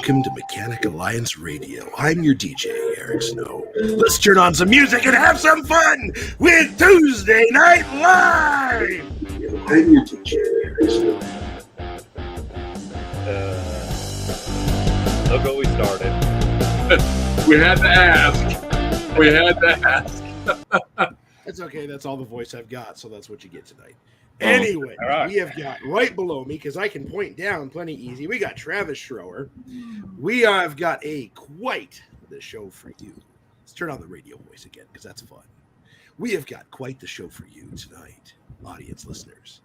Welcome to Mechanic Alliance Radio. I'm your DJ, Eric Snow. Let's turn on some music and have some fun with Tuesday Night Live! I'm your DJ, Eric Snow. Look what we started. We had to ask. That's okay. That's all the voice I've got, so that's what you get tonight. Anyway, right. We have got right below me, because I can point down plenty easy, we got Travis Schroer. We have got quite the show for you. Let's turn on the radio voice again, because that's fun. We have got quite the show for you tonight, audience listeners.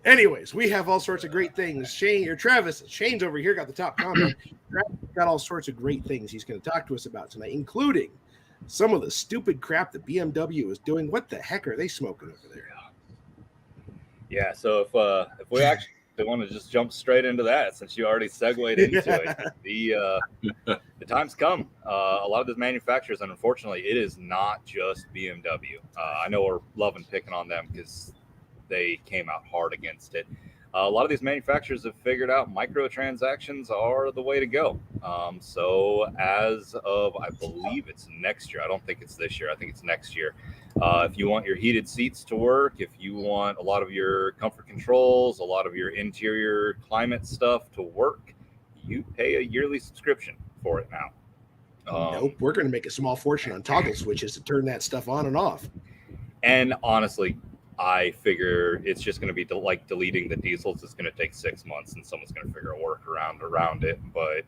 Anyways, we have all sorts of great things. Shane's over here got the top comment. Travis got all sorts of great things he's going to talk to us about tonight, including some of the stupid crap that BMW is doing. What the heck are they smoking over there? Yeah, so if we actually want to just jump straight into that, since you already segued into it, the time's come. A lot of these manufacturers, and unfortunately, it is not just BMW. I know we're loving picking on them because they came out hard against it. A lot of these manufacturers have figured out microtransactions are the way to go. So as of, I believe it's next year. I don't think it's this year. I think it's next year. If you want your heated seats to work, if you want a lot of your comfort controls, a lot of your interior climate stuff to work, you pay a yearly subscription for it now. Nope. We're going to make a small fortune on toggle switches to turn that stuff on and off. And honestly, I figure it's just going to be like deleting the diesels. It's going to take 6 months, and someone's going to figure a workaround around it. But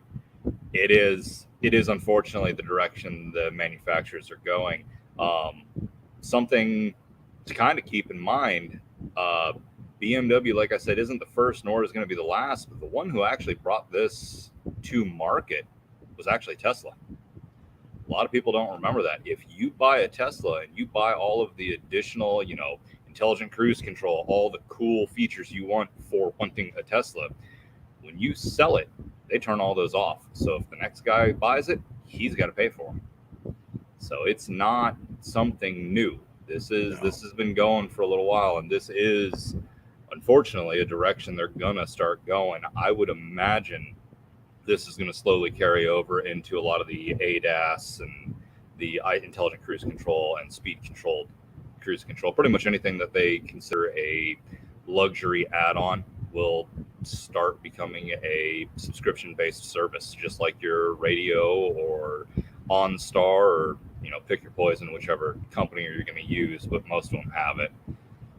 it is unfortunately the direction the manufacturers are going. Something to kind of keep in mind. BMW, like I said, isn't the first, nor is going to be the last. But the one who actually brought this to market was actually Tesla. A lot of people don't remember that. If you buy a Tesla and you buy all of the additional, intelligent cruise control, all the cool features you want for wanting a Tesla, when you sell it, they turn all those off. So if the next guy buys it, he's got to pay for them. So it's not something new. This has been going for a little while, and this is unfortunately a direction they're gonna start going. I would imagine this is going to slowly carry over into a lot of the ADAS and the intelligent cruise control and speed controlled cruise control. Pretty much anything that they consider a luxury add-on will start becoming a subscription-based service, just like your radio or OnStar, or pick your poison, whichever company you're going to use, but most of them have it.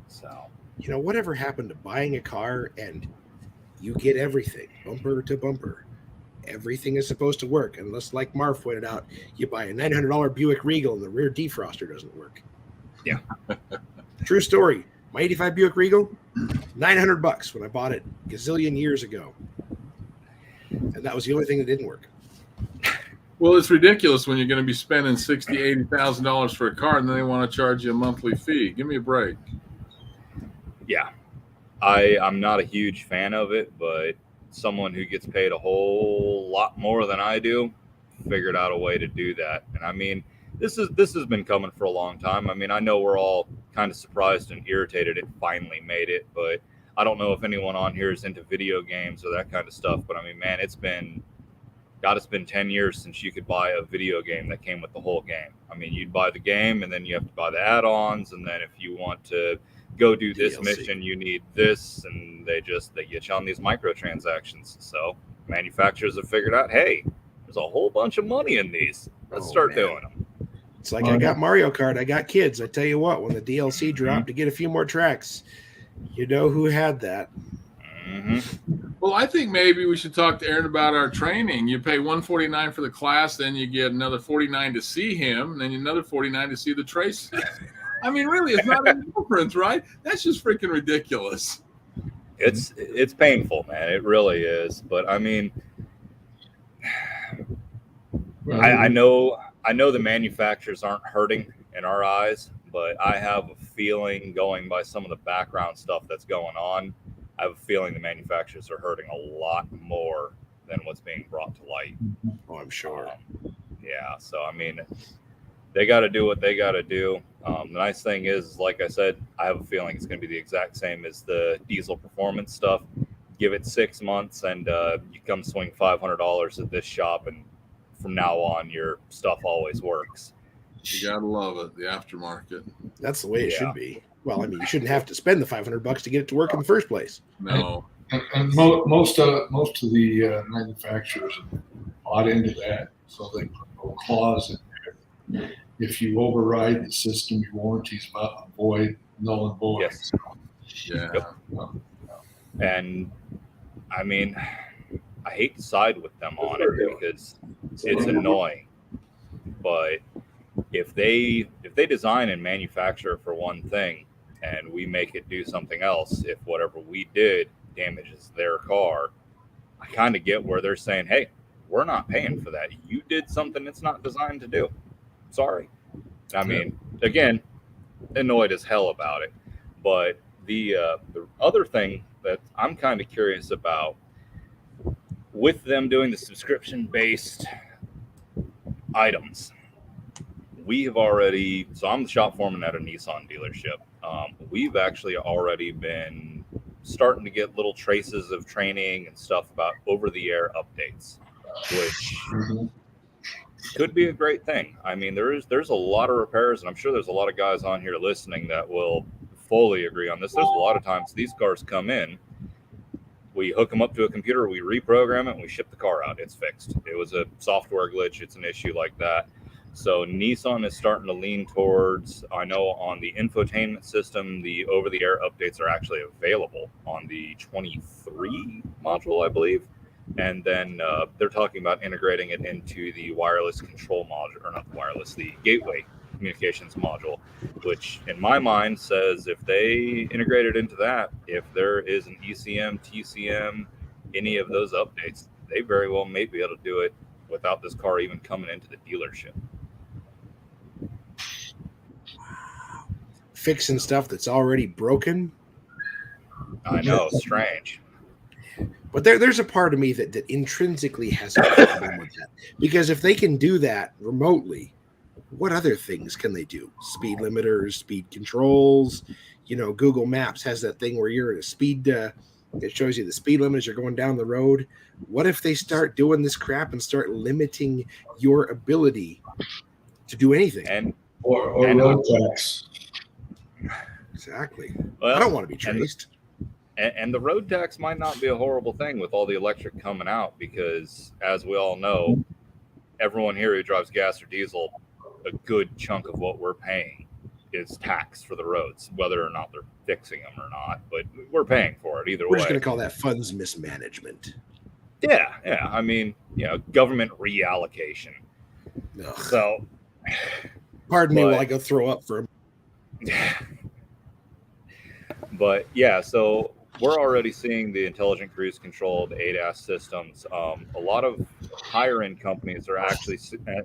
So whatever happened to buying a car and you get everything bumper to bumper? Everything is supposed to work, unless, like Marv pointed out, you buy a $900 Buick Regal and the rear defroster doesn't work. Yeah. True story. My 85 Buick Regal, $900 when I bought it a gazillion years ago. And that was the only thing that didn't work. Well, it's ridiculous when you're going to be spending $60,000, $80,000 for a car, and then they want to charge you a monthly fee. Give me a break. Yeah. I'm not a huge fan of it, but someone who gets paid a whole lot more than I do figured out a way to do that. And I mean, this has been coming for a long time. I mean, I know we're all kind of surprised and irritated it finally made it, but I don't know if anyone on here is into video games or that kind of stuff. But I mean, man, it's been 10 years since you could buy a video game that came with the whole game. I mean, you'd buy the game and then you have to buy the add-ons, and then if you want to go do this DLC mission, you need this, and they get you on these microtransactions. So manufacturers have figured out, hey, there's a whole bunch of money in these. Let's start doing them. It's like I got Mario Kart, I got kids. I tell you what, when the DLC dropped to get a few more tracks, you know who had that. Mm-hmm. Well, I think maybe we should talk to Aaron about our training. You pay $149 for the class, then you get another $49 to see him, and then another $49 to see the trace. I mean, really, it's not a difference, right? That's just freaking ridiculous. It's painful, man. It really is. But I mean, I know the manufacturers aren't hurting in our eyes, but I have a feeling, going by some of the background stuff that's going on, I have a feeling the manufacturers are hurting a lot more than what's being brought to light. Oh, I'm sure. Yeah. So, I mean, they got to do what they got to do. The nice thing is, like I said, I have a feeling it's going to be the exact same as the diesel performance stuff. give it 6 months, and you come swing $500 at this shop, and from now on, your stuff always works. You gotta love it, the aftermarket. That's the way it should be. Well, I mean, you shouldn't have to spend the $500 to get it to work in the first place. No. And most of the manufacturers have bought into that, so they put no clause in there. If you override the system, your warranty's void, null and void. Yes. Yeah. Yep. And I mean, I hate to side with them on it because it's annoying. But if they design and manufacture for one thing and we make it do something else, if whatever we did damages their car, I kind of get where they're saying, hey, we're not paying for that. You did something it's not designed to do. Sorry. I mean, again, annoyed as hell about it. But the other thing that I'm kind of curious about, with them doing the subscription-based items, we have already, so I'm the shop foreman at a Nissan dealership. We've actually already been starting to get little traces of training and stuff about over-the-air updates, which could be a great thing. I mean, there's a lot of repairs, and I'm sure there's a lot of guys on here listening that will fully agree on this. There's a lot of times these cars come in, we hook them up to a computer, we reprogram it, and we ship the car out. It's fixed. It was a software glitch. It's an issue like that. So Nissan is starting to lean towards, I know on the infotainment system, the over-the-air updates are actually available on the 23 module, I believe. And then they're talking about integrating it into the wireless control module, or not the wireless, the gateway communications module, which in my mind says if they integrate it into that, if there is an ECM, TCM, any of those updates, they very well may be able to do it without this car even coming into the dealership. Fixing stuff that's already broken. I know, strange. But there's a part of me that intrinsically has a problem with that. Because if they can do that remotely, what other things can they do? Speed limiters, speed controls. You know, Google Maps has that thing where you're at a speed, it shows you the speed limit as you're going down the road. What if they start doing this crap and start limiting your ability to do anything? Or road tax. Exactly. Well, I don't want to be traced. And the road tax might not be a horrible thing with all the electric coming out, because as we all know, everyone here who drives gas or diesel, a good chunk of what we're paying is tax for the roads, whether or not they're fixing them or not. But we're paying for it either way. We're just going to call that funds mismanagement. Yeah. I mean, government reallocation. Ugh. So, pardon me while I go throw up for a But yeah, so we're already seeing the intelligent cruise control, the ADAS systems. A lot of higher end companies are actually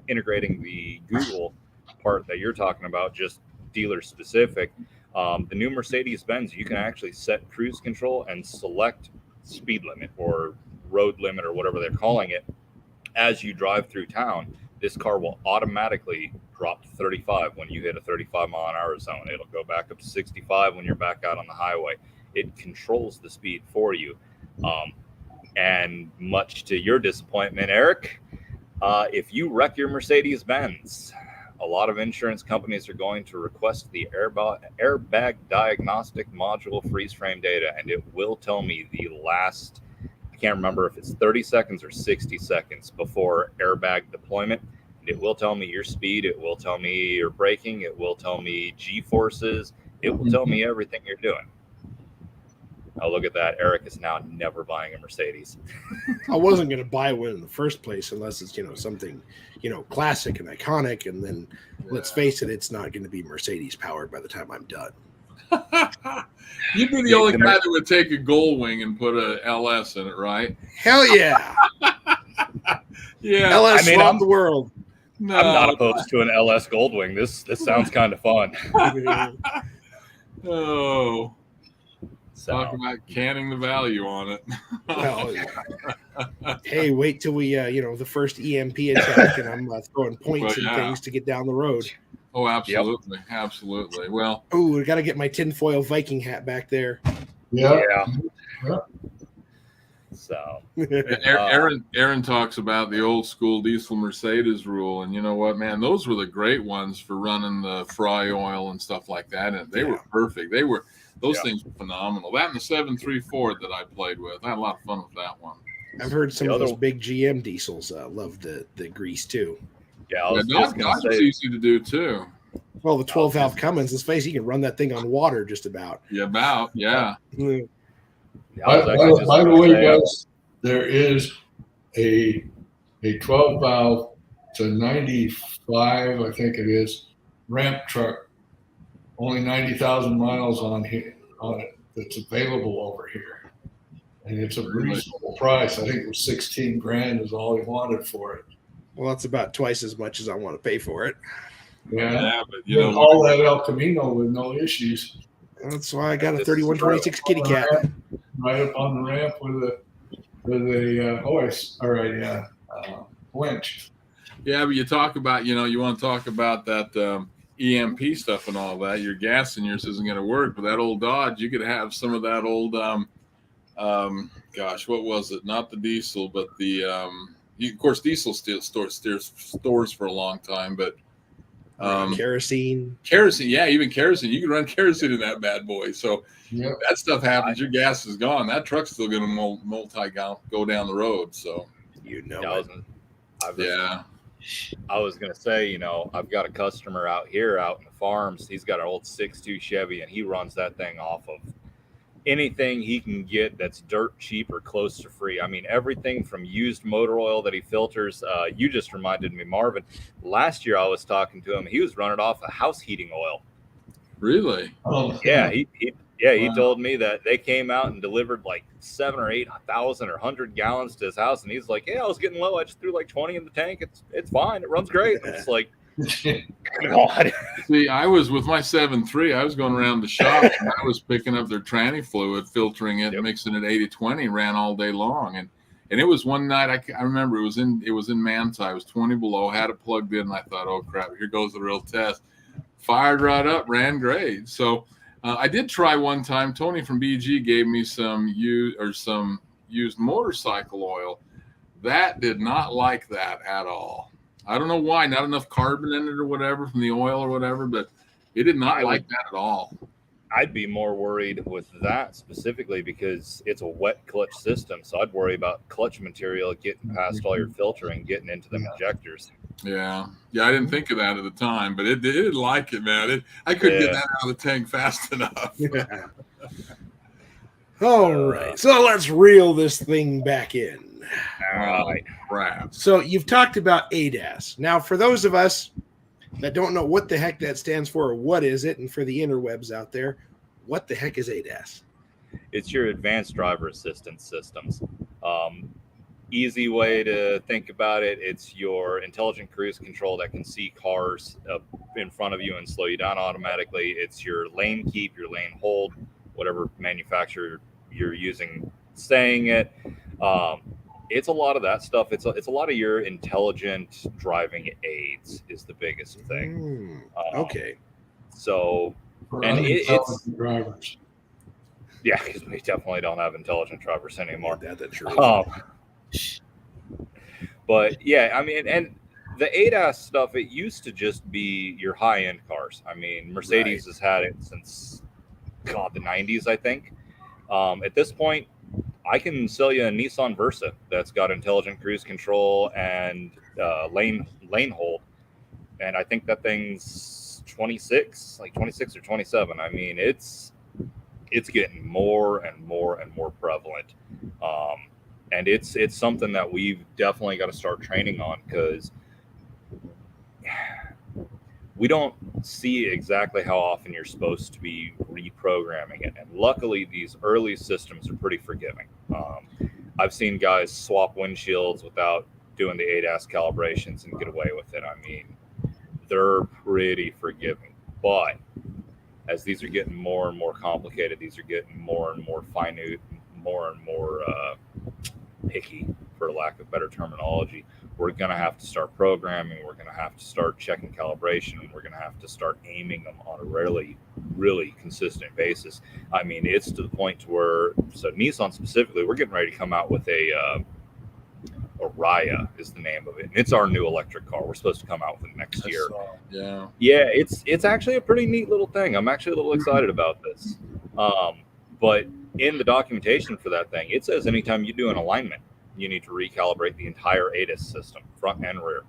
integrating the Google part that you're talking about, just dealer specific. The new Mercedes-Benz, you can actually set cruise control and select speed limit or road limit or whatever they're calling it. As you drive through town, this car will automatically drop to 35 when you hit a 35 mile an hour zone. It'll go back up to 65 when you're back out on the highway. It controls the speed for you. And much to your disappointment, Eric, if you wreck your Mercedes-Benz, a lot of insurance companies are going to request the airbag diagnostic module freeze frame data, and it will tell me the last, I can't remember if it's 30 seconds or 60 seconds before airbag deployment. And it will tell me your speed. It will tell me your braking. It will tell me G-forces. It will tell me everything you're doing. Oh, look at that. Eric is now never buying a Mercedes. I wasn't going to buy one in the first place unless it's, something, classic and iconic. And then let's face it, it's not going to be Mercedes powered by the time I'm done. You'd be the only guy that would take a Goldwing and put a LS in it, right? Hell yeah. Yeah. LS swap the world. No. I'm not opposed to an LS Goldwing. This sounds kind of fun. Oh. So. Talk about canning the value on it. Well, hey, wait till we, the first EMP attack, and I'm throwing points and things to get down the road. Oh, absolutely. Yep. Absolutely. Well, I got to get my tinfoil Viking hat back there. Yeah. So Aaron talks about the old school diesel Mercedes rule, and you know what, man, those were the great ones for running the fry oil and stuff like that, and they were perfect. Those things were phenomenal. That and the 7.3 Ford that I played with, I had a lot of fun with that one. I've heard some of those big GM diesels love the grease too. Yeah, I was just going to say, it's easy to do too. Well, the 12 valve Cummins, let's face it, you can run that thing on water just about. Yeah. By the way, guys, there is a 12 valve to 95, I think it is, ramp truck, only 90,000 miles on it that's available over here, and it's a reasonable price. I think it was 16 grand is all he wanted for it. Well, that's about twice as much as I want to pay for it. Yeah, but you know, all that El Camino with no issues. That's why I got a 3126 kitty cat right up on the ramp with a hoist. All right, winch. Yeah, but you talk about, you want to talk about that EMP stuff and all that. Your gas in yours isn't going to work, but that old Dodge, you could have some of that old, gosh, what was it? Not the diesel, but the, of course, diesel still stores for a long time, but kerosene. Yeah, even kerosene. You can run kerosene in that bad boy. So that stuff happens. Your gas is gone. That truck's still going to go down the road. So I was going to say, I've got a customer out here out in the farms. He's got an old 6.2 Chevy, and he runs that thing off of anything he can get that's dirt cheap or close to free. I mean, everything from used motor oil that he filters. You just reminded me, Marvin. Last year I was talking to him. He was running off of house heating oil. Really? Oh, yeah. He told me that they came out and delivered like 7 or 8,000 or 100 gallons to his house, and he's like, "Yeah, I was getting low. I just threw like 20 in the tank. It's fine. It runs great." It's like, God. See, I was with my 7.3. I was going around the shop and I was picking up their tranny fluid, filtering it, mixing it 80-20, ran all day long. And it was one night I remember it was in Manti. It was 20 below, had it plugged in, and I thought, oh crap, here goes the real test. Fired right up, ran great. So I did try one time. Tony from BG gave me some used motorcycle oil. That did not like that at all. I don't know why, not enough carbon in it or whatever from the oil or whatever, but it did not like that at all. I'd be more worried with that specifically because it's a wet clutch system. So I'd worry about clutch material getting past all your filtering, getting into them injectors. Yeah. I didn't think of that at the time, but it did like it, man. I couldn't get that out of the tank fast enough. Yeah. All right. So let's reel this thing back in. All right. Crap. So you've talked about ADAS. Now, for those of us that don't know what the heck that stands for or what is it, and for the interwebs out there, what the heck is ADAS? It's your advanced driver assistance systems. Easy way to think about it, it's your intelligent cruise control that can see cars in front of you and slow you down automatically. It's your lane keep, your lane hold, whatever manufacturer you're using saying it. It's a lot of that stuff. It's a lot of your intelligent driving aids is the biggest thing. Okay. So, and it's drivers. Yeah, because we definitely don't have intelligent drivers anymore. That's true. But yeah, I mean, and the ADAS stuff, it used to just be your high-end cars. I mean, Mercedes has had it since, the 90s, I think. At this point, I can sell you a Nissan Versa that's got intelligent cruise control and lane hold. And I think that thing's 26 or 27. I mean, it's getting more and more and more prevalent. And it's something that we've definitely got to start training on because we don't see exactly how often you're supposed to be reprogramming it. And luckily, these early systems are pretty forgiving. I've seen guys swap windshields without doing the ADAS calibrations and get away with it. I mean, they're pretty forgiving. But as these are getting more and more complicated, these are getting more and more minute, more and more picky, for lack of better terminology. we're going to have to start programming. We're going to have to start checking calibration, and we're going to have to start aiming them on a really consistent basis. I mean, it's to the point to where, so Nissan specifically, we're getting ready to come out with a Raya is the name of it. And it's our new electric car. We're supposed to come out with it next year. Yeah. Yeah, it's actually a pretty neat little thing. I'm actually a little excited about this. But in the documentation for that thing, it says anytime you do an alignment, you need to recalibrate the entire ADAS system, front and rear.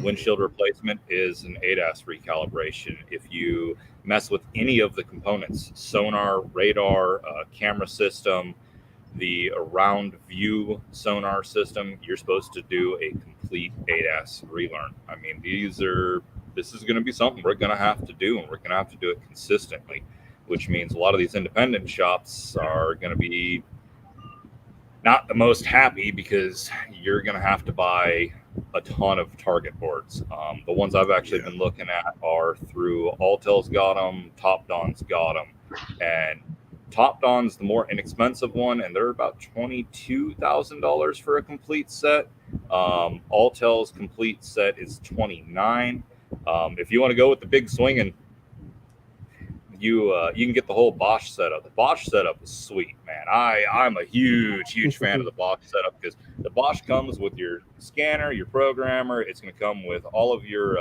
Windshield replacement is an ADAS recalibration. If you mess with any of the components, sonar, radar, camera system, the around view sonar system, you're supposed to do a complete ADAS relearn. I mean, this is going to be something we're going to have to do, and we're going to have to do it consistently, which means a lot of these independent shops are going to be not the most happy because you're going to have to buy a ton of target boards. The ones I've actually been looking at are through Alltel's got them, Top Don's got them, and Top Don's the more inexpensive one, and they're about $22,000 for a complete set. Alltel's complete set is $29,000. If you want to go with the big swinging, you can get the whole Bosch setup. The Bosch setup is sweet, man. I'm a huge fan of the Bosch setup because the Bosch comes with your scanner, your programmer. It's going to come with all of your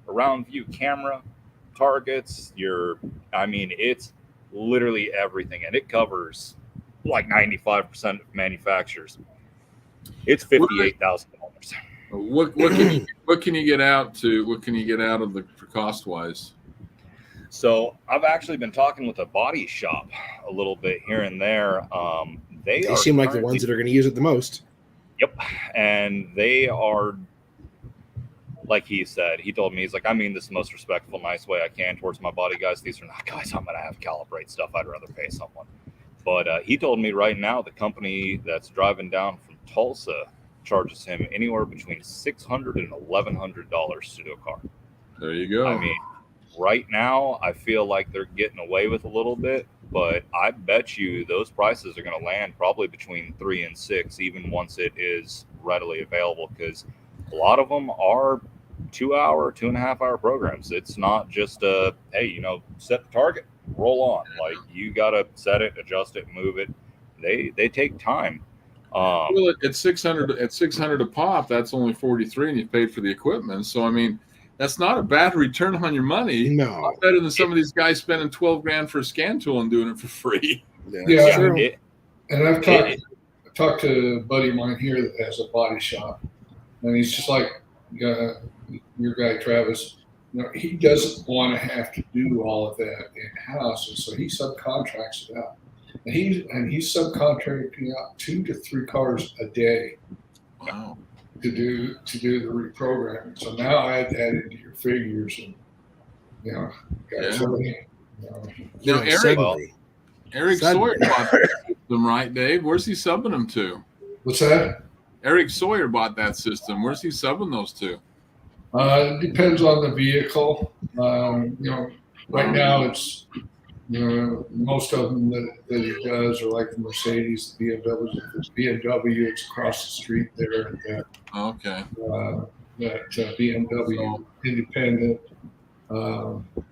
around view camera targets. It's literally everything, and it covers like 95% of manufacturers. It's $58,000. What can you get out of the cost wise? So I've actually been talking with a body shop a little bit here and there. They seem like the ones that are going to use it the most. Yep, and they are, like he said, he told me, he's like, I mean this the most respectful, nice way I can towards my body guys. These are not guys I'm going to have calibrate stuff. I'd rather pay someone. But he told me right now the company that's driving down from Tulsa charges him anywhere between $600 and $1,100 to do a car. There you go. I mean, right now, I feel like they're getting away with a little bit, but I bet you those prices are going to land probably between 3 and 6, even once it is readily available, because a lot of them are 2.5 hour programs. It's not just hey, set the target, roll on. Like, you got to set it, adjust it, move it. They take time. Well, at $600 a pop, that's only $43, and you paid for the equipment. So I mean, that's not a bad return on your money. No, a lot better than some of these guys spending $12,000 for a scan tool and doing it for free. Yeah, and I've talked to a buddy of mine here that has a body shop, and he's just like your guy Travis. He doesn't want to have to do all of that in house, and so he subcontracts it out. And he's subcontracting out 2 to 3 cars a day. Wow. To do the reprogramming. So now add that into your figures, and Eric Sawyer bought that system, right, Dave? Where's he subbing them to? What's that? Eric Sawyer bought that system. Where's he subbing those to? It depends on the vehicle. Right now it's most of them that he does are like the Mercedes, the BMW. If it's BMW, it's across the street there. Okay. That BMW independent.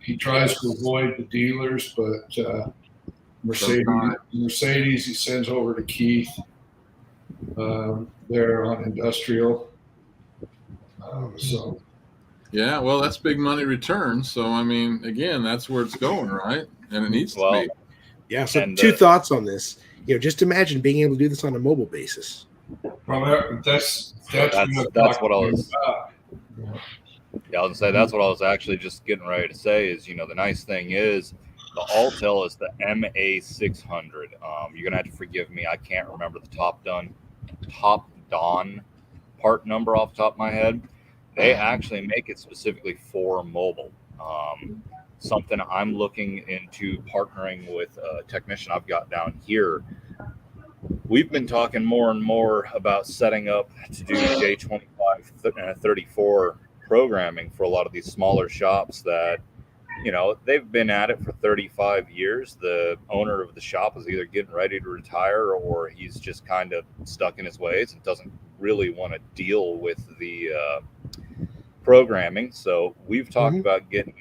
He tries to avoid the dealers, but Mercedes he sends over to Keith. There on industrial. Yeah, well, that's big money return. So I mean, again, that's where it's going, right? And it needs to be. Yeah. So two thoughts on this. Just imagine being able to do this on a mobile basis. Well, that's what I was. Yeah, I was gonna say that's what I was actually just getting ready to say. Is the nice thing is the Alltel is the MA600. You're gonna have to forgive me. I can't remember the Top Don part number off the top of my head. They actually make it specifically for mobile. Something I'm looking into partnering with a technician I've got down here. We've been talking more and more about setting up to do J2534 programming for a lot of these smaller shops that, they've been at it for 35 years. The owner of the shop is either getting ready to retire or he's just kind of stuck in his ways and doesn't really want to deal with the programming. So we've talked about getting,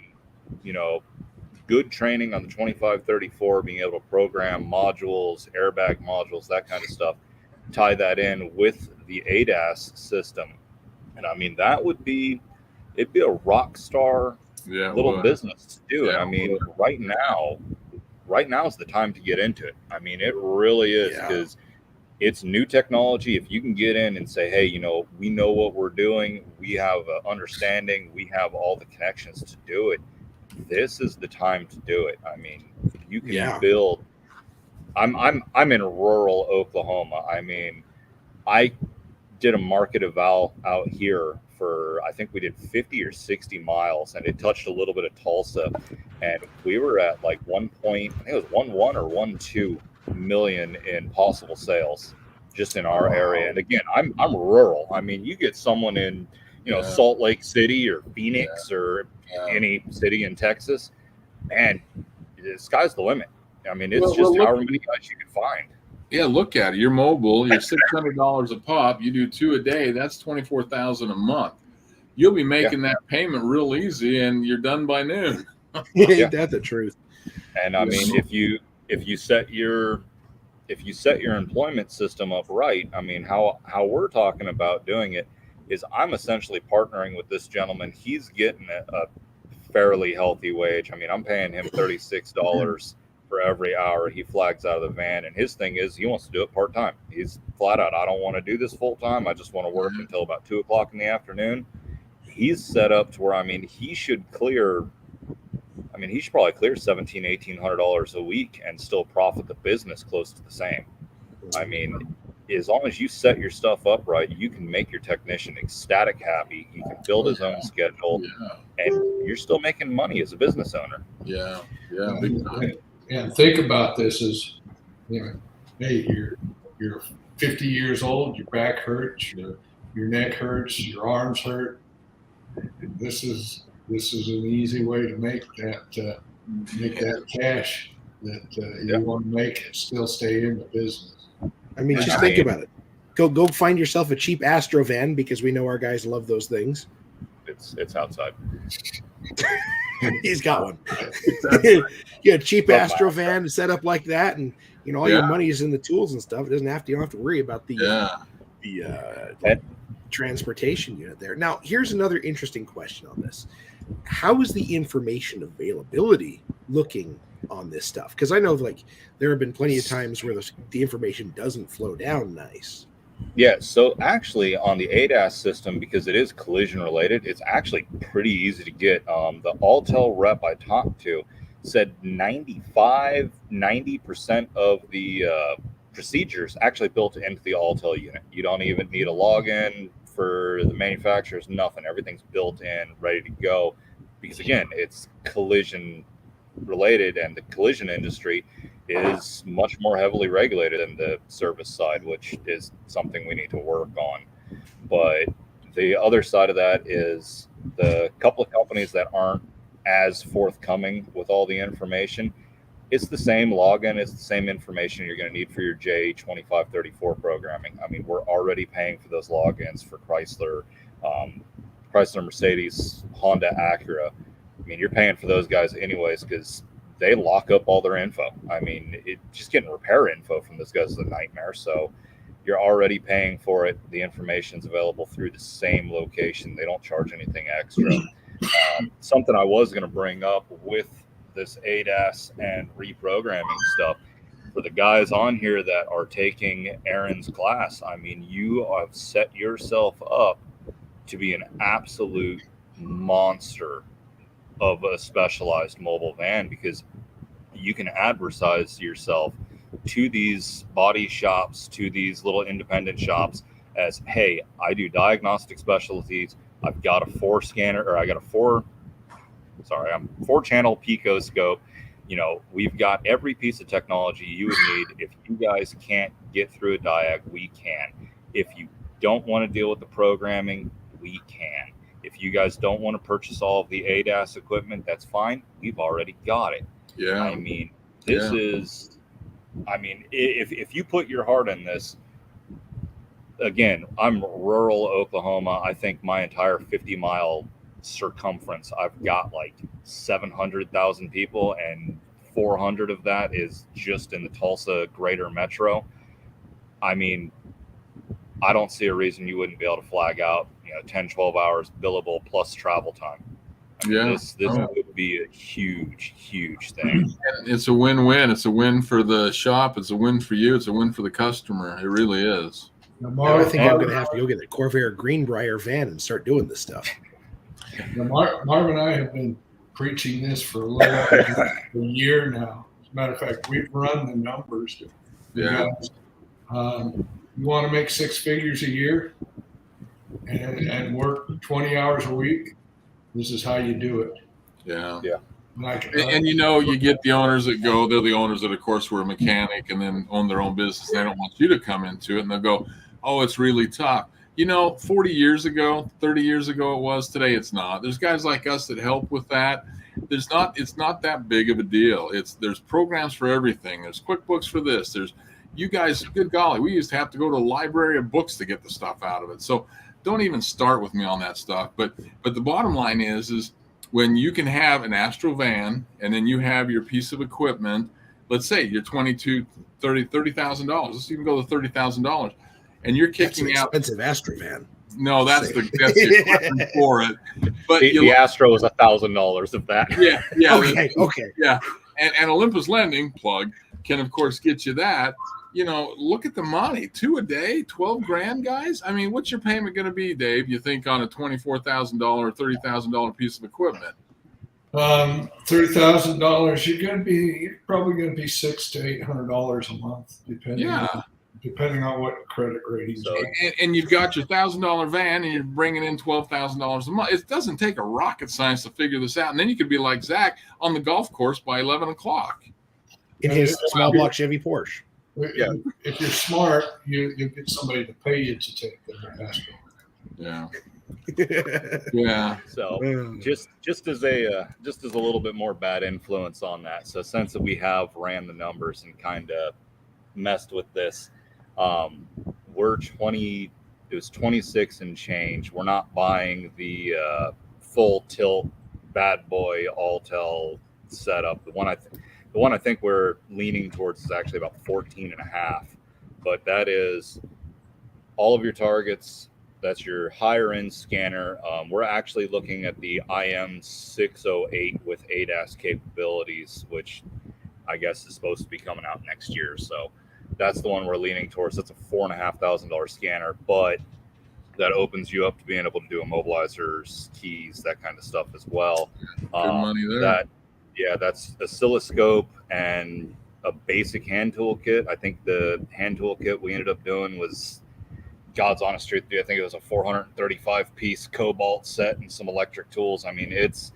good training on the 2534, being able to program modules, airbag modules, that kind of stuff, tie that in with the ADAS system. And I mean, it'd be a rock star little business to do. And I mean, right now is the time to get into it. I mean, it really is, because it's new technology. If you can get in and say, hey, we know what we're doing, we have understanding, we have all the connections to do it, this is the time to do it. I mean, you can build. I'm in rural Oklahoma. I mean, I did a market eval out here for, I think we did 50 or 60 miles, and it touched a little bit of Tulsa, and we were at like 1 point, I think it was 1.1 or 1.2 million in possible sales just in our area. And again, I'm rural. I mean, you get someone in Salt Lake City or Phoenix or any city in Texas, and the sky's the limit. I mean, it's however many guys you can find. Yeah, look at it. You're mobile. You're $600 a pop. You do 2 a day. That's $24,000 a month. You'll be making that payment real easy, and you're done by noon. Ain't that the truth? And I mean, if you set your employment system up right, I mean, how we're talking about doing it is, I'm essentially partnering with this gentleman. He's getting a fairly healthy wage. I mean, I'm paying him $36 for every hour he flags out of the van, and his thing is he wants to do it part-time. He's flat out, I don't want to do this full-time. I just want to work until about 2 o'clock in the afternoon. He's set up to where, I mean, he should probably clear $1,700-$1,800 a week and still profit the business close to the same. I mean, as long as you set your stuff up right, you can make your technician ecstatic happy. He can build his own schedule, and you're still making money as a business owner. Big time. And think about this as, hey, you're 50 years old, your back hurts, your neck hurts, your arms hurt. This is an easy way to make that cash that you want to make and still stay in the business. I mean, just think about it. Go find yourself a cheap Astro van, because we know our guys love those things. It's outside. He's got one. Yeah, cheap Astro van set up like that, and all your money is in the tools and stuff. You don't have to worry about the transportation unit there. Now, here's another interesting question on this. How is the information availability looking on this stuff? Because I know there have been plenty of times where the information doesn't flow down nice. Yeah, so actually on the ADAS system, because it is collision related, it's actually pretty easy to get. The Altel rep I talked to said 90% of the procedures actually built into the Altel unit. You don't even need a login for the manufacturers, nothing. Everything's built in, ready to go, because again, it's collision related, and the collision industry is much more heavily regulated than the service side, which is something we need to work on. But the other side of that is the couple of companies that aren't as forthcoming with all the information. It's the same login, it's the same information you're going to need for your J2534 programming. I mean, we're already paying for those logins for Chrysler, Mercedes, Honda, Acura. I mean, you're paying for those guys anyways, because they lock up all their info. I mean, just getting repair info from those guys is a nightmare. So you're already paying for it. The information's available through the same location. They don't charge anything extra. Something I was going to bring up with this ADAS and reprogramming stuff, for the guys on here that are taking Aaron's class, I mean, you have set yourself up to be an absolute monster of a specialized mobile van, because you can advertise yourself to these body shops, to these little independent shops as, hey, I do diagnostic specialties. I've got a 4-channel Pico scope. We've got every piece of technology you would need. If you guys can't get through a diag, we can. If you don't want to deal with the programming, we can. If you guys don't want to purchase all of the ADAS equipment, that's fine. We've already got it. Yeah. I mean, if you put your heart in this, again, I'm rural Oklahoma. I think my entire 50-mile circumference, I've got like 700,000 people, and 400 of that is just in the Tulsa greater metro. I mean, I don't see a reason you wouldn't be able to flag out, 10, 12 hours billable plus travel time. I mean, this would be a huge, huge thing. And it's a win-win. It's a win for the shop. It's a win for you. It's a win for the customer. It really is. Now, I think I'm going to have to go get a Corvair Greenbrier van and start doing this stuff. Now, Marv and I have been preaching this for a year now. As a matter of fact, we've run the numbers. Yeah. You want to make 6 figures a year and work 20 hours a week? This is how you do it. Yeah. Yeah. And you get the owners that go, they're the owners that, of course, were a mechanic and then own their own business. They don't want you to come into it, and they'll go, oh, it's really tough. 40 years ago, 30 years ago it was. Today it's not. There's guys like us that help with that. It's not that big of a deal. There's programs for everything. There's QuickBooks for this. There's, you guys, good golly, we used to have to go to a library of books to get the stuff out of it. So don't even start with me on that stuff. But the bottom line is when you can have an Astro van and then you have your piece of equipment, let's say you're $30,000. Let's even go to $30,000. And you're kicking out expensive Astro van. No, that's the equipment for it. But the Astro is $1,000 of that. Yeah. Okay. Yeah. And Olympus Lending plug can of course get you that. Look at the money. 2 a day, 12 grand, guys. I mean, what's your payment going to be, Dave? You think on a $24,000 or $30,000 piece of equipment? $30,000. You're probably going to be $600 to $800 a month, depending on what credit rating. So, and you've got your $1,000 van, and you're bringing in $12,000 a month. It doesn't take a rocket science to figure this out. And then you could be like Zach on the golf course by 11 o'clock in his small block Chevy Porsche. Yeah. If you're smart, you get somebody to pay you to take the Astro. Yeah. Yeah. So just as a little bit more bad influence on that. So since we ran the numbers and kind of messed with this, we're 20. It was 26 and change. We're not buying the full tilt bad boy all-tel setup. The one I think we're leaning towards is actually about 14 and a half, but that is all of your targets. That's your higher end scanner. We're actually looking at the IM608 with ADAS capabilities, which I guess is supposed to be coming out next year. So that's the one we're leaning towards. That's a $4,500 scanner, but that opens you up to being able to do immobilizers, keys, that kind of stuff as well. Good money there. That's oscilloscope and a basic hand tool kit. I think the hand tool kit we ended up doing was, God's honest truth, I think it was a 435 piece Cobalt set and some electric tools. I mean, it's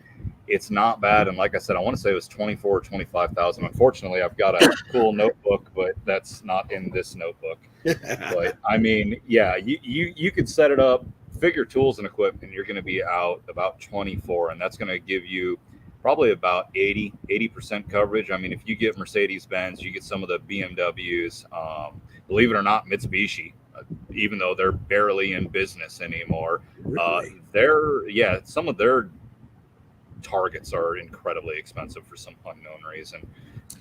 not bad. And like I said, I want to say it was 24 or 25,000. Unfortunately, I've got a cool notebook, but that's not in this notebook. But I mean, you could set it up, figure tools and equipment, you're going to be out about 24, and that's going to give you probably about 80% coverage. I mean, if you get Mercedes-Benz, you get some of the BMWs, believe it or not, Mitsubishi, even though they're barely in business anymore, Really? some of their targets are incredibly expensive for some unknown reason.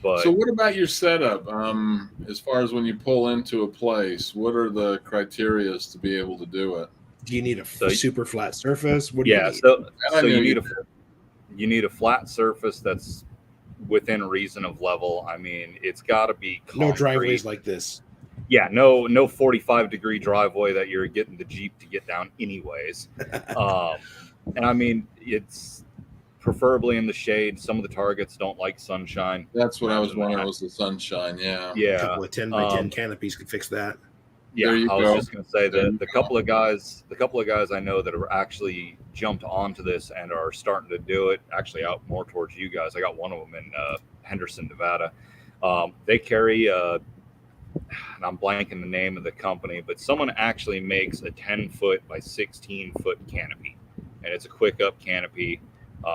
But so what about your setup? As far as when you pull into a place, what are the criteria to be able to do it? Do you need a super flat surface? What do you need? You need a flat surface that's within reason of level. I mean, it's got to be concrete. No driveways like this. Yeah, no 45-degree driveway that you're getting the Jeep to get down anyways. And I mean, it's preferably in the shade. Some of the targets don't like sunshine. That's what I was wondering, was the sunshine. Yeah. A couple of 10 by 10 canopies could fix that. Yeah, I was just going to say that the couple of guys I know that have actually jumped onto this and are starting to do it, actually out more towards you guys. I got one of them in Henderson, Nevada. They carry, and I'm blanking the name of the company, but someone actually makes a 10-foot by 16-foot canopy, and it's a quick up canopy.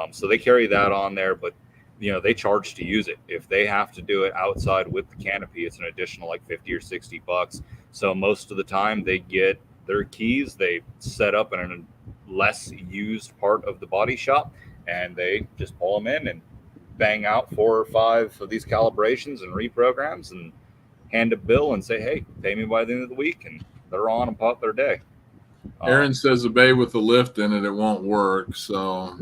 So they carry that on there, but they charge to use it. If they have to do it outside with the canopy, it's an additional like $50 or $60. So most of the time they get their keys, they set up in a less used part of the body shop, and they just pull them in and bang out 4 or 5 of these calibrations and reprograms and hand a bill and say, hey, pay me by the end of the week, and they're on about their day. Aaron says a bay with a lift in it won't work. So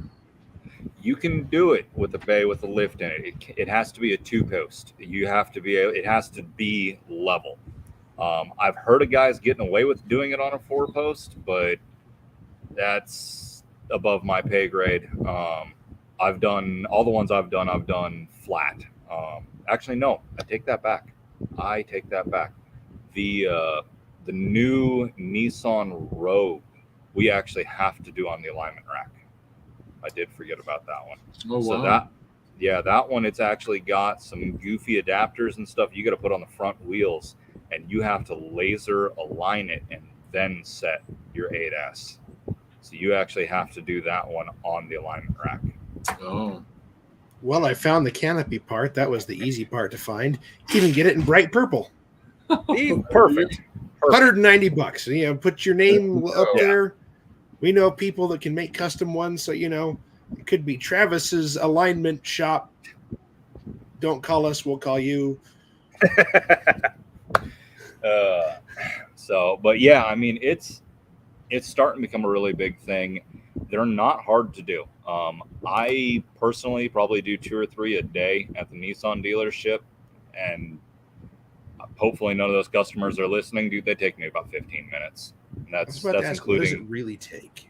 you can do it with a bay with a lift in it. It has to be a 2-post. You have to be. It has to be level. I've heard of guys getting away with doing it on a 4-post, but that's above my pay grade. I've done all the ones I've done flat. Actually, no, I take that back. The new Nissan Rogue, we actually have to do on the alignment rack. I did forget about that one. oh So wow. that one, it's actually got some goofy adapters and stuff you got to put on the front wheels, and you have to laser align it and then set your ADAS. So you actually have to do that one on the alignment rack. Oh. Well, I found the canopy part. That was the easy part to find. You can get it in bright purple. Perfect. $190. You know, put your name up Yeah. there. We know people that can make custom ones, so you know it could be Travis's alignment shop. Don't call us; we'll call you. But yeah, I mean, it's starting to become a really big thing. They're not hard to do. I personally probably do 2 or 3 a day at the Nissan dealership, and hopefully none of those customers are listening. Dude, they take me about 15 minutes. And I was about to ask, what does including. it really take?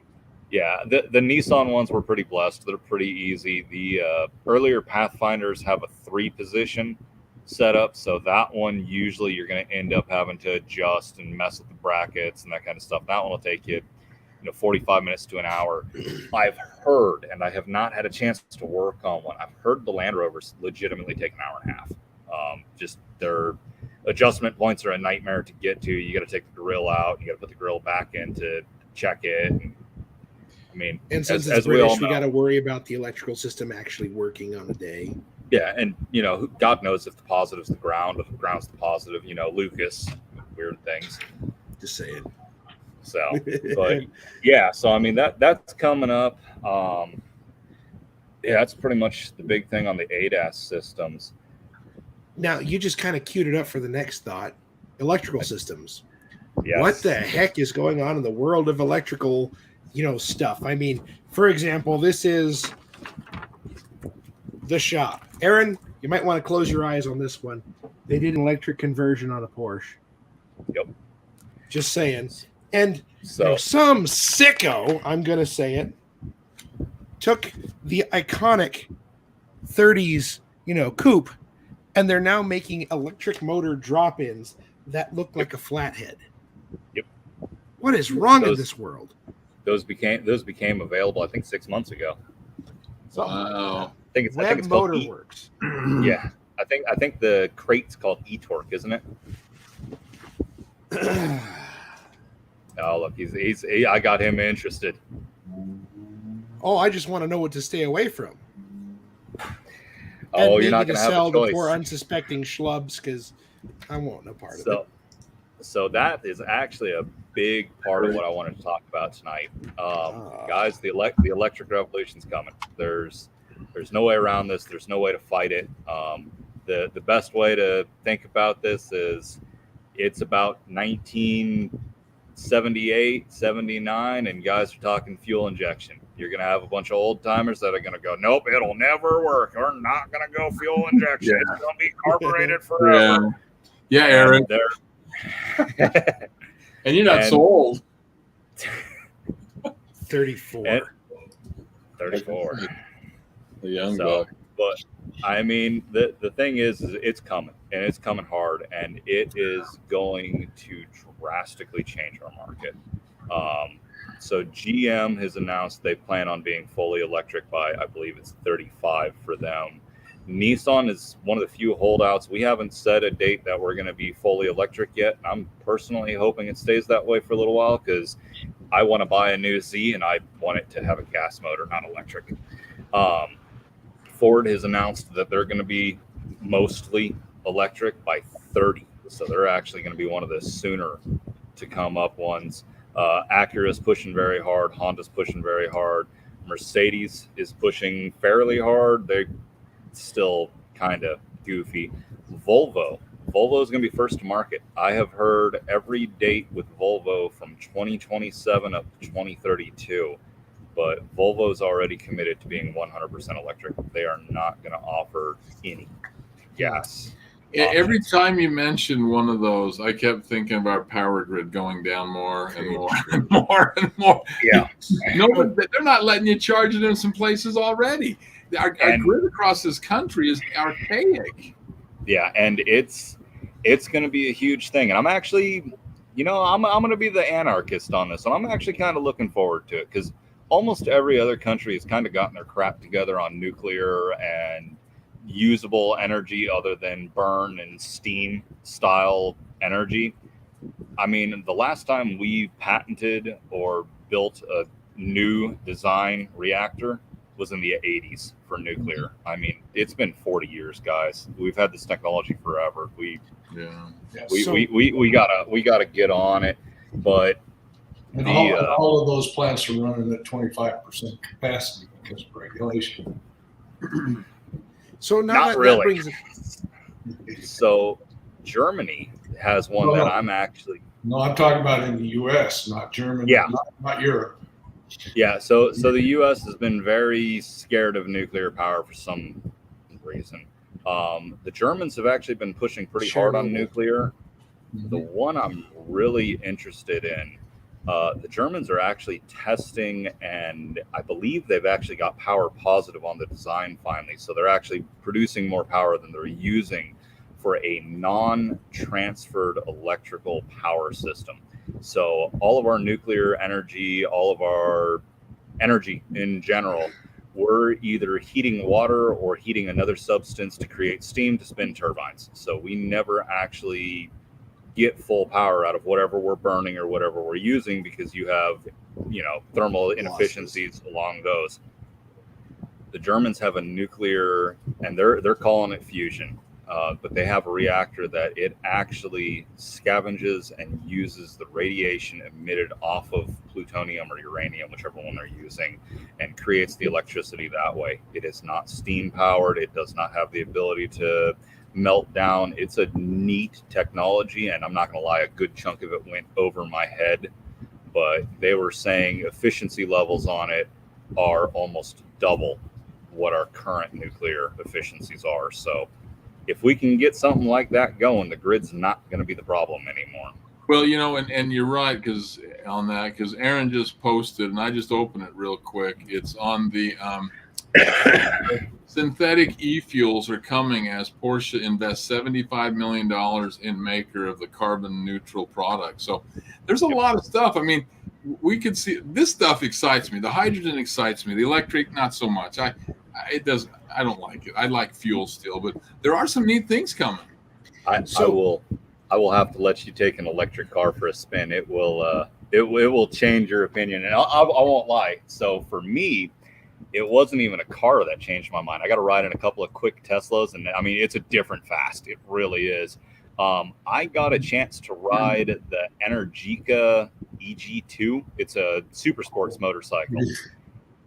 Yeah, the Nissan ones were pretty blessed. They're pretty easy. The earlier Pathfinders have a 3-position setup, so that one usually you're going to end up having to adjust and mess with the brackets and that kind of stuff. That one will take you, 45 minutes to an hour. I've heard, and I have not had a chance to work on one. I've heard the Land Rovers legitimately take an hour and a half. Just their adjustment points are a nightmare to get to. You got to take the grill out. You got to put the grill back in to check it. And, I mean, And since as it's we all British, we know, got to worry about the electrical system actually working on a day. yeah, and God knows if the positive's the ground, if the ground's the positive. Lucas, weird things. Just saying. So, but yeah, so I mean that's coming up. Yeah, that's pretty much the big thing on the ADAS systems. Now you just kind of queued it up for the next thought: electrical systems. Yes. What the heck is going on in the world of electrical, stuff? I mean, for example, this is the shop. Aaron, you might want to close your eyes on this one. They did an electric conversion on a Porsche. Yep. Just saying. And So some sicko, I'm going to say it, took the iconic 30s, coupe, and they're now making electric motor drop-ins that look like a flathead. Yep. What is wrong in this world? those became available, I think, 6 months ago. Wow. I think it's Web called Motorworks. Yeah, I think the crate's called eTorque, isn't it? Oh, look, I got him interested. Oh, I just want to know what to stay away from. Oh, and you're not maybe going to to have sell a to choice. poor unsuspecting schlubs because I won't know part of it. So that is actually a big part of what I wanted to talk about tonight. Guys, the electric revolution's coming. There's no way around this. There's no way to fight it. The best way to think about this is it's about 1978, 79, and guys are talking fuel injection. You're going to have a bunch of old timers that are going to go, nope, it'll never work. We're not going to go fuel injection. Yeah. It's going to be carbureted forever. Yeah, Aaron. And you're not so old. 34. 34. The young So, buck. but I mean, the thing is it's coming, and it's coming hard, and it is going to drastically change our market. So GM has announced they plan on being fully electric by, I believe it's 35 for them. Nissan is one of the few holdouts. We haven't set a date that we're going to be fully electric yet. I'm personally hoping it stays that way for a little while because I want to buy a new Z and I want it to have a gas motor, not electric. Ford has announced that they're going to be mostly electric by 30. So they're actually going to be one of the sooner to come up ones. Acura's pushing very hard. Honda's pushing very hard. Mercedes is pushing fairly hard. They're still kind of goofy. Volvo is going to be first to market. I have heard every date with Volvo from 2027 up to 2032, but Volvo's already committed to being 100% electric. They are not going to offer any gas. Every time you mention one of those, I kept thinking about power grid going down more and more and more and more. Yeah. No, but they're not letting you charge it in some places already. Our grid across this country is archaic. Yeah, and it's going to be a huge thing. And I'm actually, I'm going to be the anarchist on this, and I'm actually kind of looking forward to it because almost every other country has kind of gotten their crap together on nuclear and usable energy other than burn and steam style energy. I mean, the last time we patented or built a new design reactor was in the 80s for nuclear. I mean, it's been 40 years, guys. We've had this technology forever. We gotta get on it. But all of those plants are running at 25% capacity because of regulation. So now not that really. That brings... So Germany has one that I'm actually. No, I'm talking about in the U.S., not Germany. Yeah, not Europe. Yeah, so the U.S. has been very scared of nuclear power for some reason. The Germans have actually been pushing pretty hard on nuclear. The one I'm really interested in, the Germans are actually testing, and I believe they've actually got power positive on the design finally. So they're actually producing more power than they're using for a non-transferred electrical power system. So all of our nuclear energy, all of our energy in general, we're either heating water or heating another substance to create steam to spin turbines. So we never actually get full power out of whatever we're burning or whatever we're using because you have, thermal inefficiencies along those. The Germans have a nuclear, and they're calling it fusion. But they have a reactor that it actually scavenges and uses the radiation emitted off of plutonium or uranium, whichever one they're using, and creates the electricity that way. It is not steam powered. It does not have the ability to melt down. It's a neat technology, and I'm not going to lie, a good chunk of it went over my head. But they were saying efficiency levels on it are almost double what our current nuclear efficiencies are. So if we can get something like that going, the grid's not going to be the problem anymore. Well, and you're right because Aaron just posted, and I just opened it real quick. It's on the synthetic e-fuels are coming as Porsche invests $75 million in maker of the carbon neutral product. So there's a lot of stuff. I mean, we could see this stuff excites me. The hydrogen excites me. The electric, not so much. I don't like it. I like fuel still, but there are some neat things coming. I will have to let you take an electric car for a spin. It will change your opinion, and I won't lie. So for me, it wasn't even a car that changed my mind. I got to ride in a couple of quick Teslas, and I mean, it's a different fast. It really is. I got a chance to ride the Energica EG2. It's a super sports motorcycle.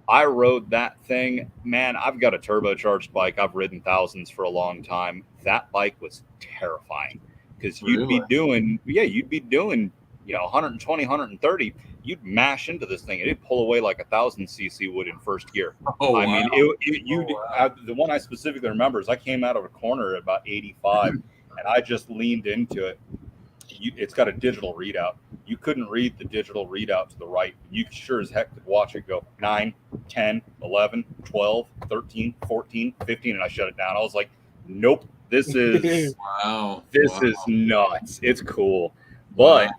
I rode that thing, man. I've got a turbocharged bike. I've ridden thousands for a long time. That bike was terrifying because you'd be doing 120, 130. You'd mash into this thing and it'd pull away like 1,000 cc would in first gear. I mean, the one I specifically remember is I came out of a corner at about 85 and I just leaned into it. It's got a digital readout. You couldn't read the digital readout to the right. You sure as heck could watch it go 9, 10, 11, 12, 13, 14, 15, and I shut it down. I was like, nope, this is is nuts. It's cool. But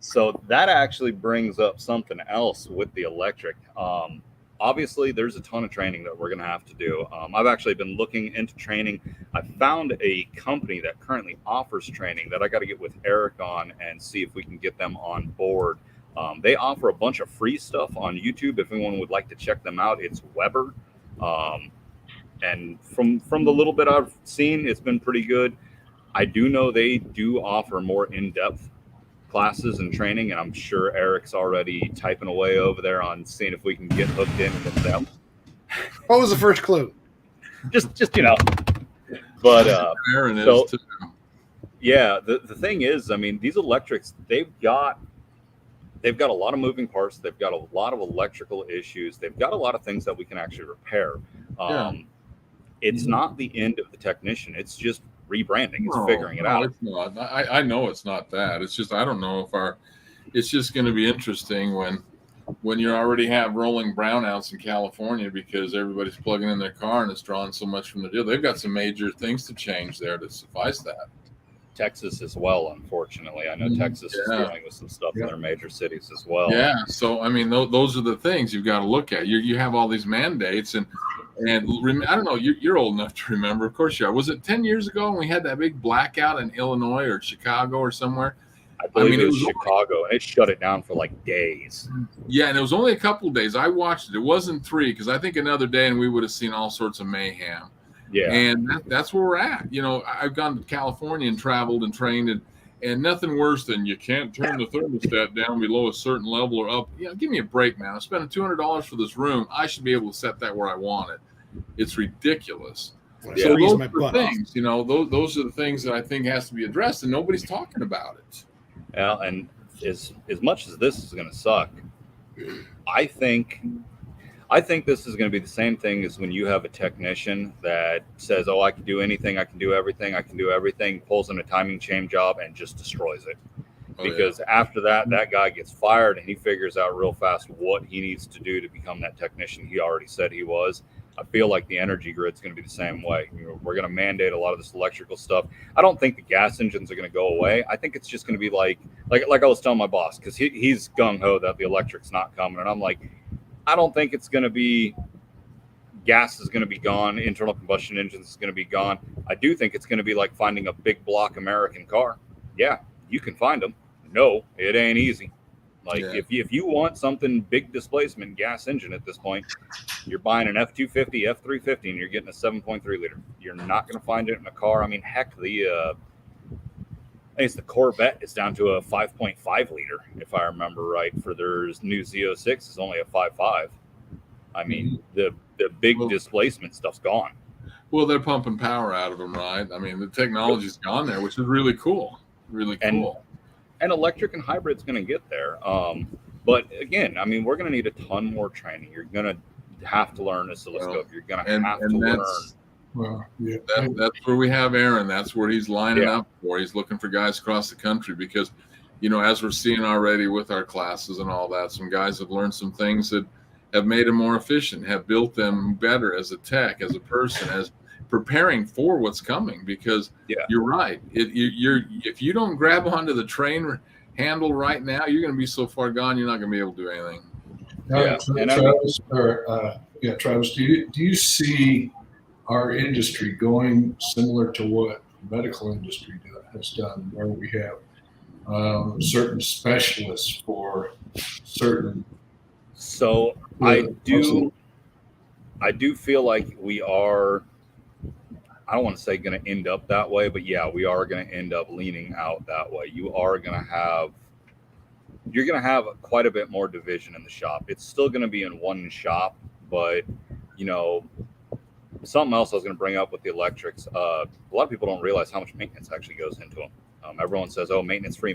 so that actually brings up something else with the electric. Obviously, there's a ton of training that we're going to have to do. I've actually been looking into training. I found a company that currently offers training that I got to get with Eric on and see if we can get them on board. They offer a bunch of free stuff on YouTube. If anyone would like to check them out, it's Weber. And from the little bit I've seen, it's been pretty good. I do know they do offer more in-depth classes and training, and I'm sure Eric's already typing away over there on seeing if we can get hooked in with them. What was the first clue? Just you know. But Aaron so is too. yeah, the thing is, I mean, these electrics, they've got a lot of moving parts. They've got a lot of electrical issues. They've got a lot of things that we can actually repair. It's not the end of the technician. It's just rebranding. It's figuring it out. It's not. I know it's not that. It's just I don't know if it's just going to be interesting when you already have rolling brownouts in California because everybody's plugging in their car and it's drawing so much from the deal. They've got some major things to change there to suffice that. Texas as well, unfortunately. I know Texas is dealing with some stuff in their major cities as well. Yeah. So, I mean, those are the things you've got to look at. You have all these mandates and I don't know, you're old enough to remember. Of course you are. Was it 10 years ago when we had that big blackout in Illinois or Chicago or somewhere? I believe it was Chicago, and it shut it down for like days. Yeah, and it was only a couple of days. I watched it. It wasn't 3 because I think another day and we would have seen all sorts of mayhem. Yeah. And that's where we're at. You know, I've gone to California and traveled and trained and nothing worse than you can't turn the thermostat down below a certain level or up. You know, give me a break, man. I'm spending $200 for this room. I should be able to set that where I want it. It's ridiculous. Yeah. So those are the things, you know, those are the things that I think has to be addressed, and nobody's talking about it. Yeah, and as much as this is going to suck, I think this is going to be the same thing as when you have a technician that says, "Oh, I can do anything, I can do everything," pulls in a timing chain job and just destroys it. Because after that guy gets fired and he figures out real fast what he needs to do to become that technician he already said he was. I feel like the energy grid's going to be the same way. You know, we're going to mandate a lot of this electrical stuff. I don't think the gas engines are going to go away. I think it's just going to be like I was telling my boss, because he's gung-ho that the electric's not coming. And I'm like, I don't think it's going to be gas is going to be gone. Internal combustion engines is going to be gone. I do think it's going to be like finding a big block American car. Yeah, you can find them. No, it ain't easy. Like if you want something big displacement gas engine at this point, you're buying an F-250, F-350, and you're getting a 7.3 liter. You're not going to find it in a car. I mean, heck, I think the Corvette is down to a 5.5 liter, if I remember right. For their new Z06 is only a 5.5. I mean, the big displacement stuff's gone. Well, they're pumping power out of them, right? I mean, the technology's gone there, which is really cool. Really cool. And electric and hybrid's going to get there. But again, I mean, we're going to need a ton more training. You're going to have to learn oscilloscope. You're going to have to learn. Well, yeah. That's where we have Aaron. That's where he's lining up for. He's looking for guys across the country because, you know, as we're seeing already with our classes and all that, some guys have learned some things that have made them more efficient, have built them better as a tech, as a person, as preparing for what's coming. Because you're right. If you don't grab onto the train handle right now, you're going to be so far gone, you're not going to be able to do anything. Travis, do you see our industry going similar to what the medical industry has done, where we have certain specialists for certain? So I do feel like we are, I don't want to say going to end up that way, but yeah, we are going to end up leaning out that way. You're going to have quite a bit more division in the shop. It's still going to be in one shop, but you know, something else I was going to bring up with the electrics. A lot of people don't realize how much maintenance actually goes into them. Everyone says, "Oh, maintenance free."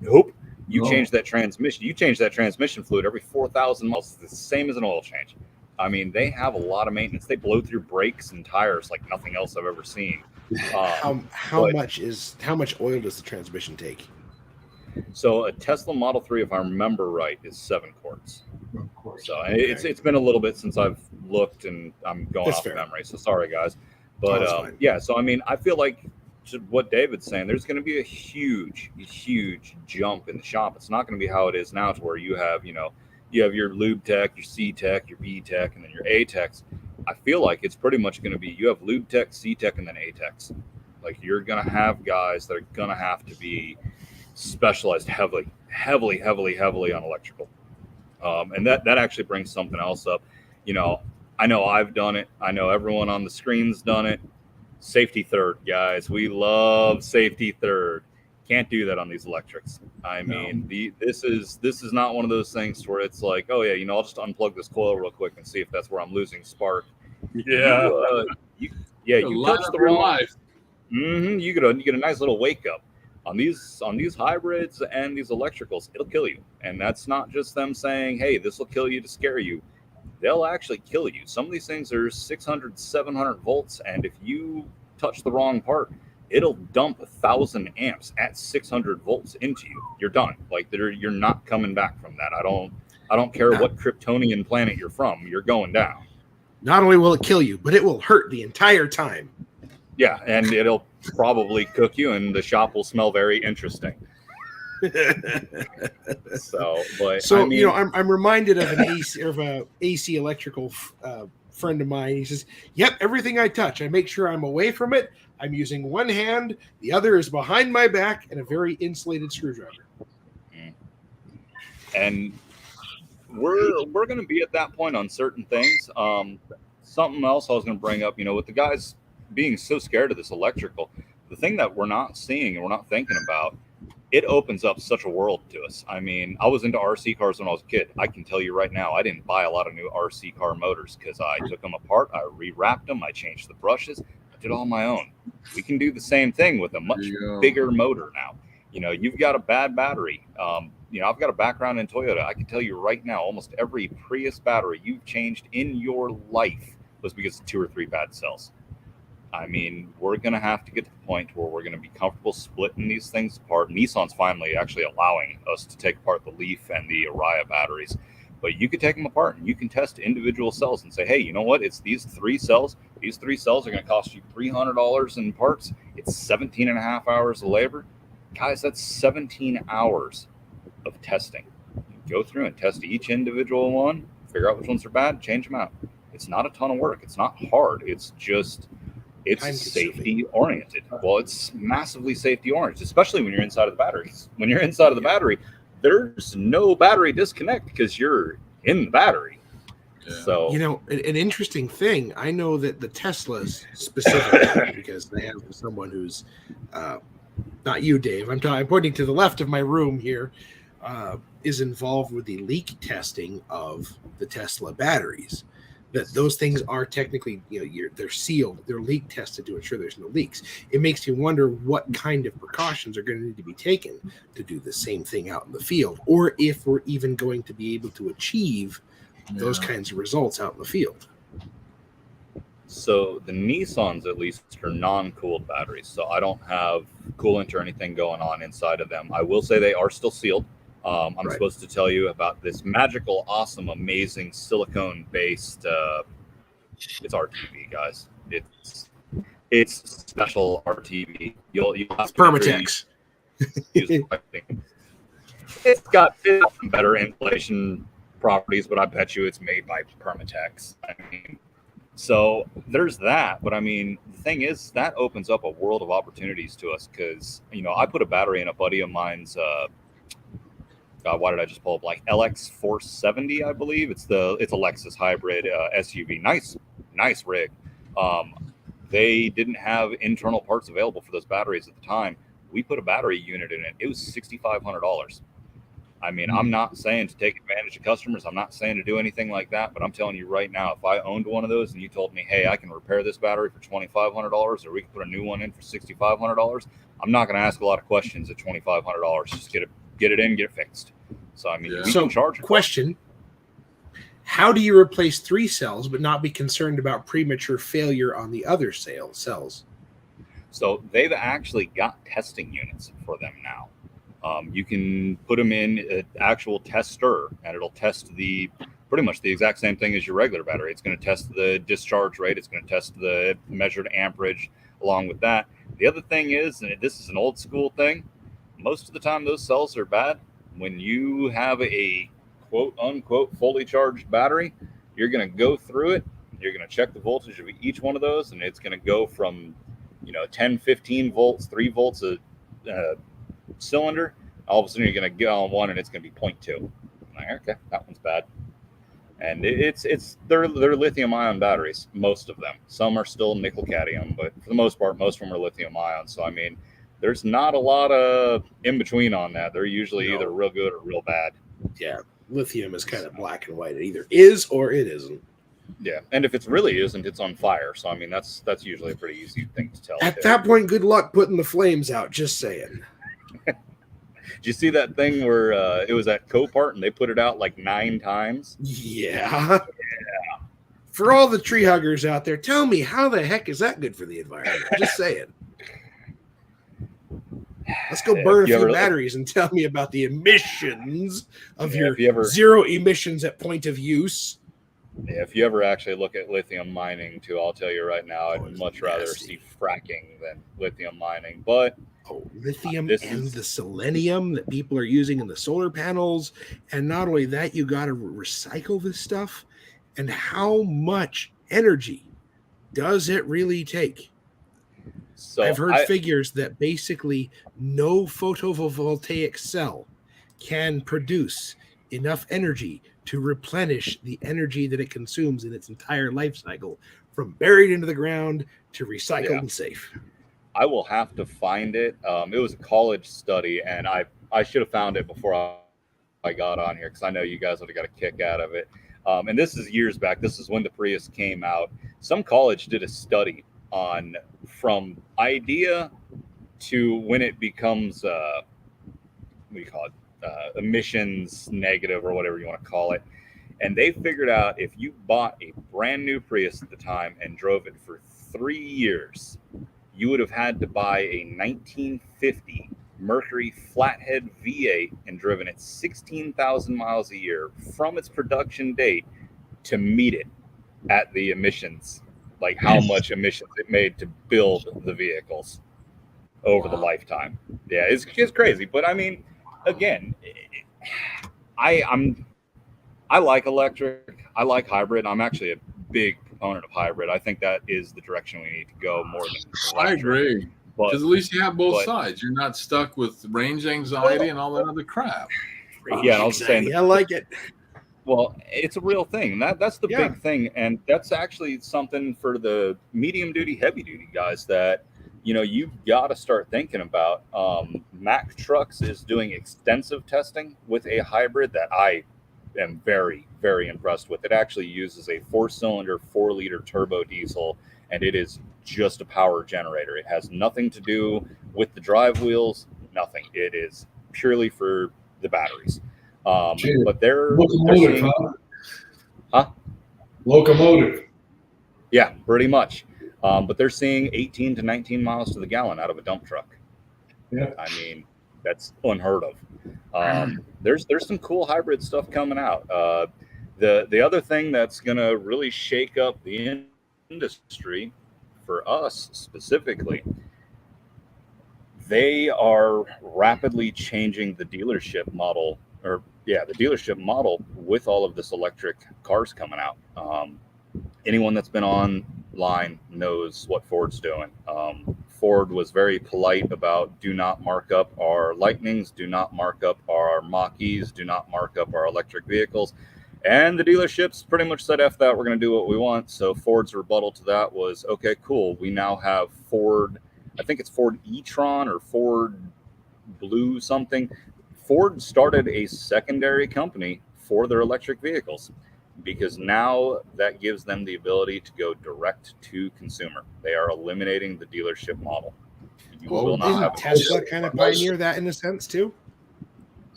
Nope. You change that transmission. You change that transmission fluid every 4,000 miles. It's the same as an oil change. I mean, they have a lot of maintenance. They blow through brakes and tires like nothing else I've ever seen. How much oil does the transmission take? So a Tesla Model 3, if I remember right, is 7 quarts. Of course. So it's been a little bit since I've looked, and I'm going off memory. So sorry, guys. But so I mean, I feel like what David's saying, there's going to be a huge jump in the shop. It's not going to be how it is now, to where you have your lube tech, your C tech, your B tech, and then your A techs. I feel like it's pretty much going to be, you have lube tech, C tech, and then A techs. Like, you're going to have guys that are going to have to be specialized heavily on electrical. And that actually brings something else up. You know, I know I've done it. I know everyone on the screen's done it. Safety third, guys. We love safety third. Can't do that on these electrics. I mean, this is not one of those things where it's like, oh yeah, I'll just unplug this coil real quick and see if that's where I'm losing spark. Yeah. You line touch up the your wrong. life. You get a nice little wake up on these hybrids and these electricals. It'll kill you, and that's not just them saying, hey, this will kill you to scare you. They'll actually kill you. Some of these things are 600, 700 volts, and if you touch the wrong part, it'll dump 1,000 amps at 600 volts into you. You're done. Like you're not coming back from that. I don't care what Kryptonian planet you're from. You're going down. Not only will it kill you, but it will hurt the entire time. Yeah, and it'll probably cook you, and the shop will smell very interesting. So I mean, I'm reminded of an AC electrical friend of mine. He says, "Yep, everything I touch, I make sure I'm away from it. I'm using one hand, the other is behind my back, and a very insulated screwdriver." And we're going to be at that point on certain things. Something else I was going to bring up, with the guys being so scared of this electrical, the thing that we're not seeing and we're not thinking about, it opens up such a world to us. I mean, I was into RC cars when I was a kid. I can tell you right now, I didn't buy a lot of new RC car motors because I took them apart, I rewrapped them, I changed the brushes, I did all on my own. We can do the same thing with a much bigger motor now. You've got a bad battery. I've got a background in Toyota. I can tell you right now, almost every Prius battery you've changed in your life was because of 2 or 3 bad cells. I mean, we're going to have to get to the point where we're going to be comfortable splitting these things apart. Nissan's finally actually allowing us to take apart the Leaf and the Araya batteries. But you could take them apart and you can test individual cells and say, hey, you know what? It's these 3 cells. These 3 cells are going to cost you $300 in parts. It's 17 and a half hours of labor. Guys, that's 17 hours of testing. You go through and test each individual one, figure out which ones are bad, change them out. It's not a ton of work. It's not hard. It's safety oriented. Well, it's massively safety oriented, especially when you're inside of the batteries. When you're inside of the battery, there's no battery disconnect because you're in the battery. Yeah. So, an interesting thing, I know that the Teslas specifically, because they have someone who's not you, Dave. I'm pointing to the left of my room here, is involved with the leak testing of the Tesla batteries. That those things are technically, they're sealed, they're leak tested to ensure there's no leaks. It makes you wonder what kind of precautions are going to need to be taken to do the same thing out in the field, or if we're even going to be able to achieve those kinds of results out in the field. So the Nissans, at least, are non-cooled batteries. So I don't have coolant or anything going on inside of them. I will say they are still sealed. I'm supposed to tell you about this magical, awesome, amazing silicone-based. It's RTV, guys. It's special RTV. You'll have Permatex. It's got some better insulation properties, but I bet you it's made by Permatex. I mean, so there's that. But I mean, the thing is, that opens up a world of opportunities to us because I put a battery in a buddy of mine's. God, why did I just pull up like LX 470? I believe it's a Lexus hybrid SUV. Nice rig. They didn't have internal parts available for those batteries at the time. We put a battery unit in it. It was $6,500. I mean, I'm not saying to take advantage of customers. I'm not saying to do anything like that. But I'm telling you right now, if I owned one of those and you told me, hey, I can repair this battery for $2,500 or we can put a new one in for $6,500, I'm not going to ask a lot of questions at $2,500. Just get it in, get it fixed. So, I mean, we can charge. Question: how do you replace 3 cells but not be concerned about premature failure on the other cells? So they've actually got testing units for them now. You can put them in an actual tester, and it'll test pretty much the exact same thing as your regular battery. It's going to test the discharge rate. It's going to test the measured amperage along with that. The other thing is, and this is an old school thing, most of the time those cells are bad. When you have a quote unquote fully charged battery, you're going to go through it. You're going to check the voltage of each one of those, and it's going to go from 10, 15 volts, 3 volts a cylinder. All of a sudden, you're going to get on one, and it's going to be 0.2. I'm like, okay, that one's bad. And they're lithium ion batteries, most of them. Some are still nickel cadmium, but for the most part, most of them are lithium ion. So I mean, there's not a lot of in between on that. They're usually either real good or real bad. Yeah, lithium is kind of black and white. It either is or it isn't. Yeah, and if it really isn't, it's on fire. So I mean, that's usually a pretty easy thing to tell. At that point, good luck putting the flames out. Just saying. Did you see that thing where it was at Copart and they put it out like 9 times? Yeah. For all the tree huggers out there, tell me, how the heck is that good for the environment? Just saying. Let's go burn a few batteries and tell me about the emissions of your zero emissions at point of use. Yeah, if you ever actually look at lithium mining, too, I'll tell you right now, I'd much rather see fracking than lithium mining. But lithium and the selenium that people are using in the solar panels. And not only that, you got to recycle this stuff. And how much energy does it really take? So I've heard figures that basically no photovoltaic cell can produce enough energy to replenish the energy that it consumes in its entire life cycle, from buried into the ground to recycled and safe. I will have to find it. It was a college study, and I should have found it before I got on here, because I know you guys would have got a kick out of it. And this is years back. This is when the Prius came out. Some college did a study on from idea to when it becomes what do you call it, emissions negative, or whatever you want to call it. And they figured out if you bought a brand new Prius at the time and drove it for 3 years, you would have had to buy a 1950 Mercury flathead V8 and driven it 16,000 miles a year from its production date to meet it at the emissions, like how much emissions it made to build the vehicles over the lifetime. Yeah, it's crazy. But I mean, again, I like electric. I like hybrid. I'm actually a big proponent of hybrid. I think that is the direction we need to go more than electric. I agree. Because at least you have both sides. You're not stuck with range anxiety and all that other crap. Yeah, I was saying, I like it. Well, it's a real thing. That's the big thing, and that's actually something for the medium duty, heavy duty guys that you've got to start thinking about. Mack Trucks is doing extensive testing with a hybrid that I am very, very impressed with. It actually uses a 4-cylinder, 4-liter turbo diesel, and it is just a power generator. It has nothing to do with the drive wheels, nothing. It is purely for the batteries. But they're locomotive, locomotive. Yeah, pretty much. But they're seeing 18 to 19 miles to the gallon out of a dump truck. Yeah, I mean, that's unheard of. There's some cool hybrid stuff coming out. The other thing that's going to really shake up the industry for us specifically, they are rapidly changing the dealership model, with all of this electric cars coming out. Anyone that's been online knows what Ford's doing. Ford was very polite about do not mark up our Lightnings, do not mark up our Mach-E's, do not mark up our electric vehicles. And the dealerships pretty much said, F that, we're going to do what we want. So Ford's rebuttal to that was, okay, cool. We now have Ford, I think it's Ford e-tron or Ford Blue something. Ford started a secondary company for their electric vehicles because now that gives them the ability to go direct to consumer. They are eliminating the dealership model. You will not have Tesla kind of pioneer that in a sense too?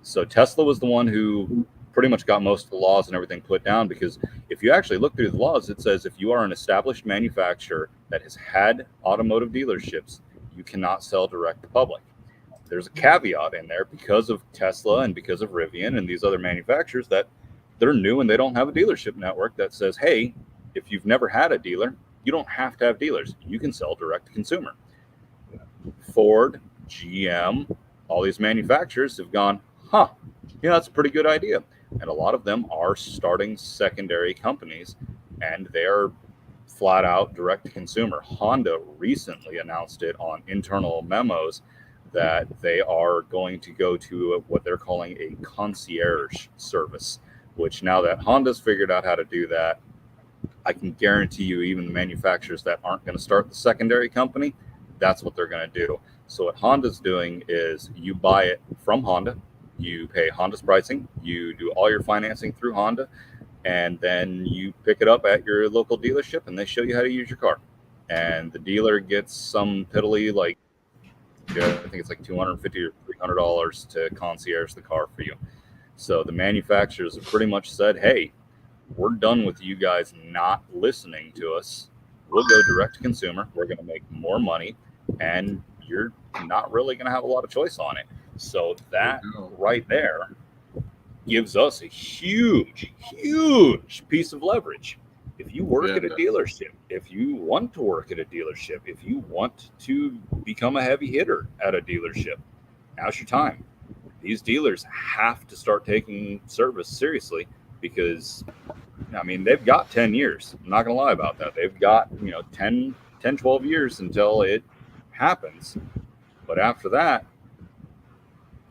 So Tesla was the one who pretty much got most of the laws and everything put down, because if you actually look through the laws, it says if you are an established manufacturer that has had automotive dealerships, you cannot sell direct to public. There's a caveat in there because of Tesla and because of Rivian and these other manufacturers that they're new and they don't have a dealership network that says, hey, if you've never had a dealer, you don't have to have dealers. You can sell direct to consumer. Ford, GM, all these manufacturers have gone, that's a pretty good idea. And a lot of them are starting secondary companies, and they're flat out direct to consumer. Honda recently announced it on internal memos that they are going to go to what they're calling a concierge service, which now that Honda's figured out how to do that, I can guarantee you even the manufacturers that aren't going to start the secondary company, that's what they're going to do. So what Honda's doing is you buy it from Honda, you pay Honda's pricing, you do all your financing through Honda, and then you pick it up at your local dealership and they show you how to use your car. And the dealer gets some piddly, like, I think it's like $250 or $300 to concierge the car for you. So the manufacturers have pretty much said, hey, we're done with you guys not listening to us. We'll go direct to consumer. We're going to make more money, and you're not really going to have a lot of choice on it. So that right there gives us a huge, huge piece of leverage. If you work at a dealership, if you want to work at a dealership, if you want to become a heavy hitter at a dealership, now's your time. These dealers have to start taking service seriously because, I mean, they've got 10 years. I'm not going to lie about that. They've got, 10, 12 years until it happens. But after that,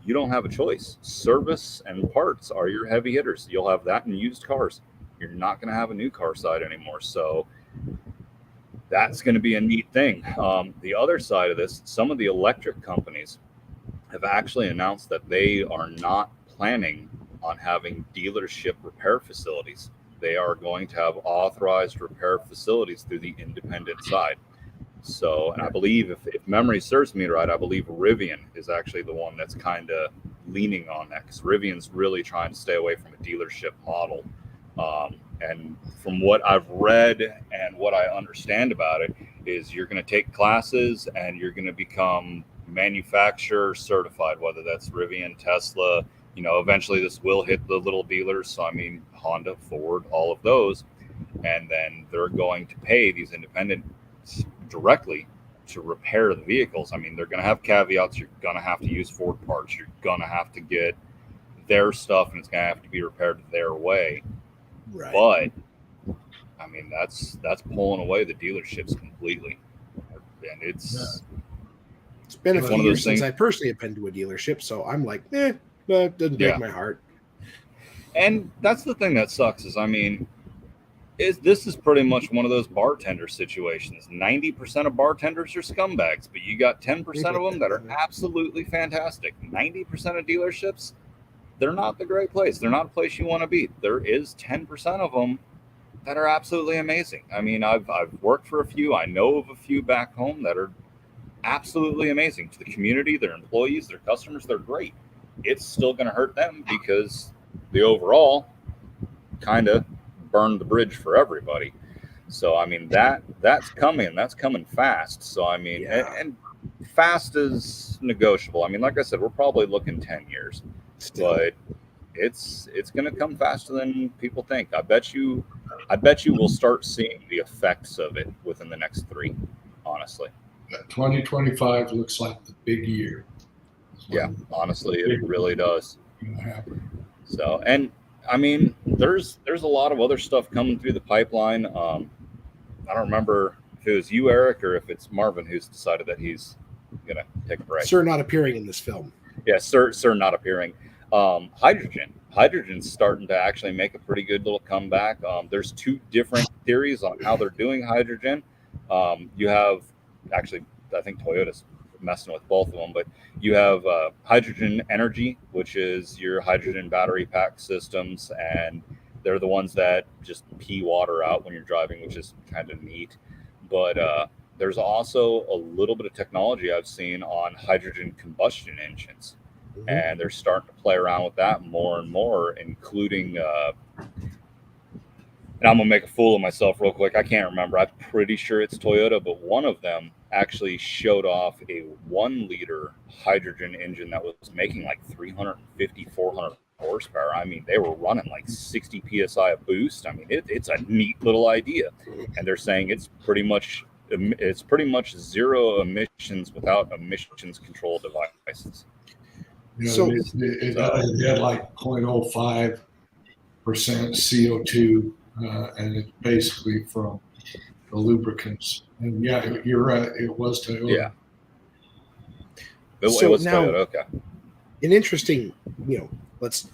you don't have a choice. Service and parts are your heavy hitters. You'll have that in used cars. You're not going to have a new car side anymore. So that's going to be a neat thing. The other side of this, some of the electric companies have actually announced that they are not planning on having dealership repair facilities. They are going to have authorized repair facilities through the independent side. So, and I believe, if memory serves me right, I believe Rivian is actually the one that's kind of leaning on that, because Rivian's really trying to stay away from a dealership model. And from what I've read and what I understand about it is you're going to take classes and you're going to become manufacturer certified, whether that's Rivian, Tesla, eventually this will hit the little dealers. So, I mean, Honda, Ford, all of those. And then they're going to pay these independents directly to repair the vehicles. I mean, they're going to have caveats. You're going to have to use Ford parts. You're going to have to get their stuff and it's going to have to be repaired their way. Right. But I mean, that's pulling away the dealerships completely. And it's been a few years since I personally have been to a dealership. So I'm like, that doesn't break my heart. And that's the thing that sucks is, I mean, this is pretty much one of those bartender situations. 90% of bartenders are scumbags, but you got 10% of them that are absolutely fantastic. 90% of dealerships, they're not the great place. They're not a place you want to be. There is 10% of them that are absolutely amazing. I mean, I've worked for a few. I know of a few back home that are absolutely amazing to the community, their employees, their customers. They're great. It's still going to hurt them because the overall kind of burned the bridge for everybody. So, I mean, that's coming fast. So, I mean, and fast is negotiable. I mean, like I said, we're probably looking 10 years. But it's going to come faster than people think. I bet you we'll start seeing the effects of it within the next 3, honestly. 2025 looks like the big year. Yeah, honestly, it really does. So, and I mean, there's a lot of other stuff coming through the pipeline. I don't remember if it was you, Eric, or if it's Marvin who's decided that he's going to take a break. Sir not appearing in this film. Yeah, sir not appearing. Hydrogen's starting to actually make a pretty good little comeback. There's 2 different theories on how they're doing hydrogen. You have, actually, I think Toyota's messing with both of them, but you have hydrogen energy, which is your hydrogen battery pack systems, and they're the ones that just pee water out when you're driving, which is kind of neat. But there's also a little bit of technology I've seen on hydrogen combustion engines. And they're starting to play around with that more and more, including, and I'm going to make a fool of myself real quick. I can't remember. I'm pretty sure it's Toyota, but one of them actually showed off a 1-liter hydrogen engine that was making like 350, 400 horsepower. I mean, they were running like 60 PSI of boost. I mean, it's a neat little idea. And they're saying it's pretty much zero emissions without emissions control devices. So it had like 0.05% CO2, and it's basically from the lubricants. And yeah, you're right. It was Toyota. Yeah. It was Toyota. Okay. an interesting, let's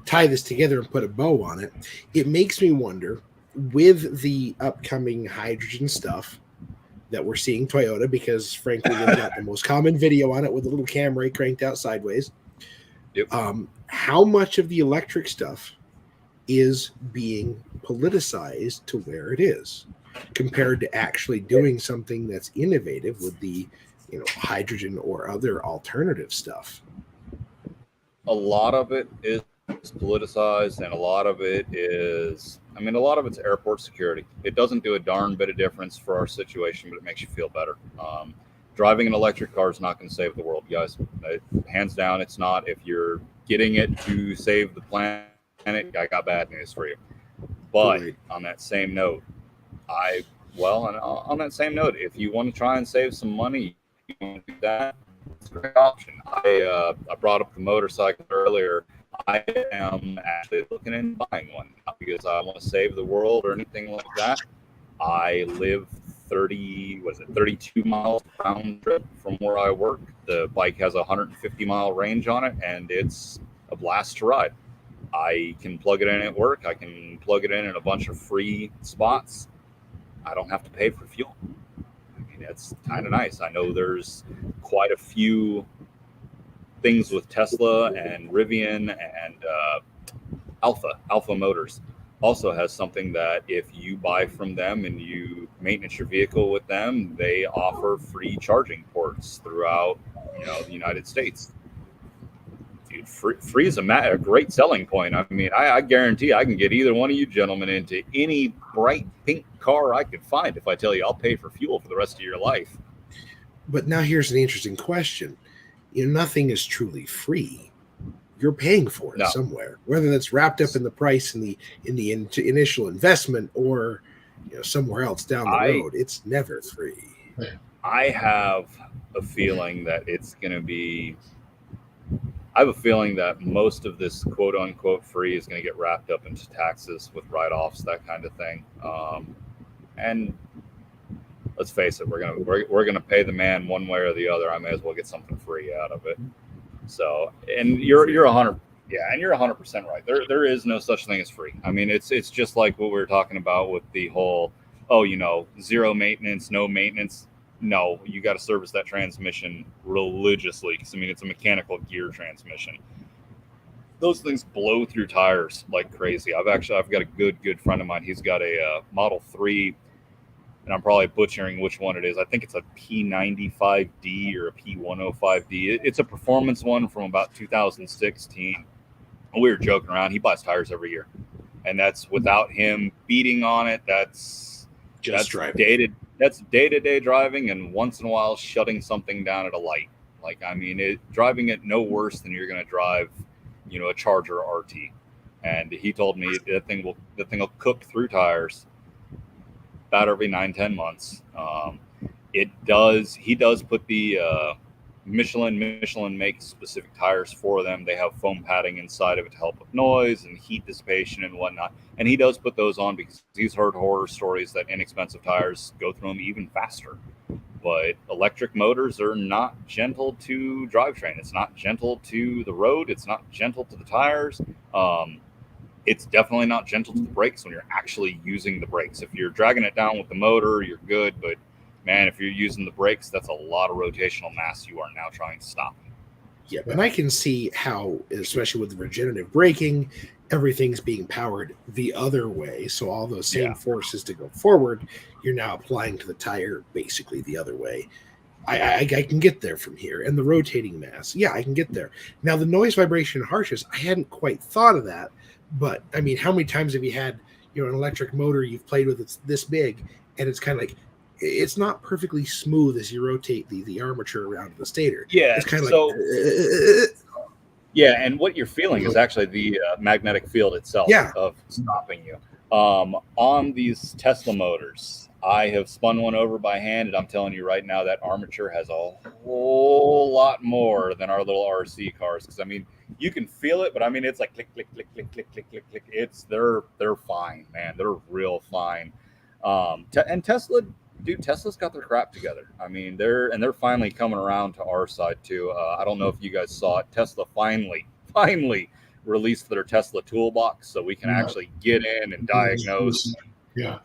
tie this together and put a bow on it. It makes me wonder, with the upcoming hydrogen stuff that we're seeing Toyota, because frankly they've got the most common video on it with a little camera cranked out sideways. Yep. How much of the electric stuff is being politicized to where it is compared to actually doing something that's innovative with the hydrogen or other alternative stuff? A lot of it is politicized, and a lot of it is, a lot of it's airport security. It doesn't do a darn bit of difference for our situation, but it makes you feel better. Driving an electric car is not going to save the world, guys. Hands down, it's not. If you're getting it to save the planet, I got bad news for you. But on that same note, if you want to try and save some money, you want to do that, it's a great option. I brought up the motorcycle earlier. I am actually looking into buying one, not because I want to save the world or anything like that. I live 32 miles round trip from where I work. The bike has a 150-mile range on it, and it's a blast to ride. I can plug it in at work. I can plug it in a bunch of free spots. I don't have to pay for fuel. It's kind of nice. I know there's quite a few things with Tesla and Rivian and Alpha Motors also has something that if you buy from them and you maintenance your vehicle with them, they offer free charging ports throughout the United States. Dude, free is a great selling point. I guarantee I can get either one of you gentlemen into any bright pink car I could find if I tell you I'll pay for fuel for the rest of your life. But now here's an interesting question. Nothing is truly free. You're paying for it somewhere, whether that's wrapped up in the price in the initial investment or somewhere else down the road. It's never free. I have a feeling that it's going to be. I have a feeling that most of this quote unquote free is going to get wrapped up into taxes with write-offs, that kind of thing. And let's face it, we're gonna pay the man one way or the other. I may as well get something free out of it. So, and you're 100%, and you're 100% right. There is no such thing as free. It's just like what we were talking about with the whole, zero maintenance, no maintenance. No, you got to service that transmission religiously because it's a mechanical gear transmission. Those things blow through tires like crazy. I've got a good friend of mine. He's got a Model 3, and I'm probably butchering which one it is. I think it's a P95D or a P105D. It's a performance one from about 2016. We were joking around. He buys tires every year, and that's without him beating on it. That's driving. That's day-to-day driving, and once in a while shutting something down at a light. Driving it no worse than you're going to drive, a Charger RT. And he told me that thing will cook through tires about every 9-10 months. He does put the Michelin makes specific tires for them. They have foam padding inside of it to help with noise and heat dissipation and whatnot. And he does put those on because he's heard horror stories that inexpensive tires go through them even faster. But electric motors are not gentle to drivetrain. It's not gentle to the road. It's not gentle to the tires. It's definitely not gentle to the brakes when you're actually using the brakes. If you're dragging it down with the motor, you're good. But man, if you're using the brakes, that's a lot of rotational mass you are now trying to stop. Yeah, and I can see how, especially with the regenerative braking, everything's being powered the other way. So all those same forces to go forward, you're now applying to the tire basically the other way. I can get there from here. And the rotating mass, I can get there. Now, the noise, vibration, and harshness, I hadn't quite thought of that. But, how many times have you had, an electric motor you've played with it's this big, and it's kind of like, it's not perfectly smooth as you rotate the armature around the stator. Yeah, it's kind of and what you're feeling is actually the magnetic field itself of stopping you. On these Tesla motors, I have spun one over by hand, and I'm telling you right now that armature has a whole lot more than our little RC cars. Because you can feel it, but it's like click, click, click, click, click, click, click, click. They're fine, man. They're real fine. And Tesla, dude, Tesla's got their crap together. I mean, they're finally coming around to our side too. I don't know if you guys saw it. Tesla finally released their Tesla toolbox, so we can actually get in and diagnose. Yeah.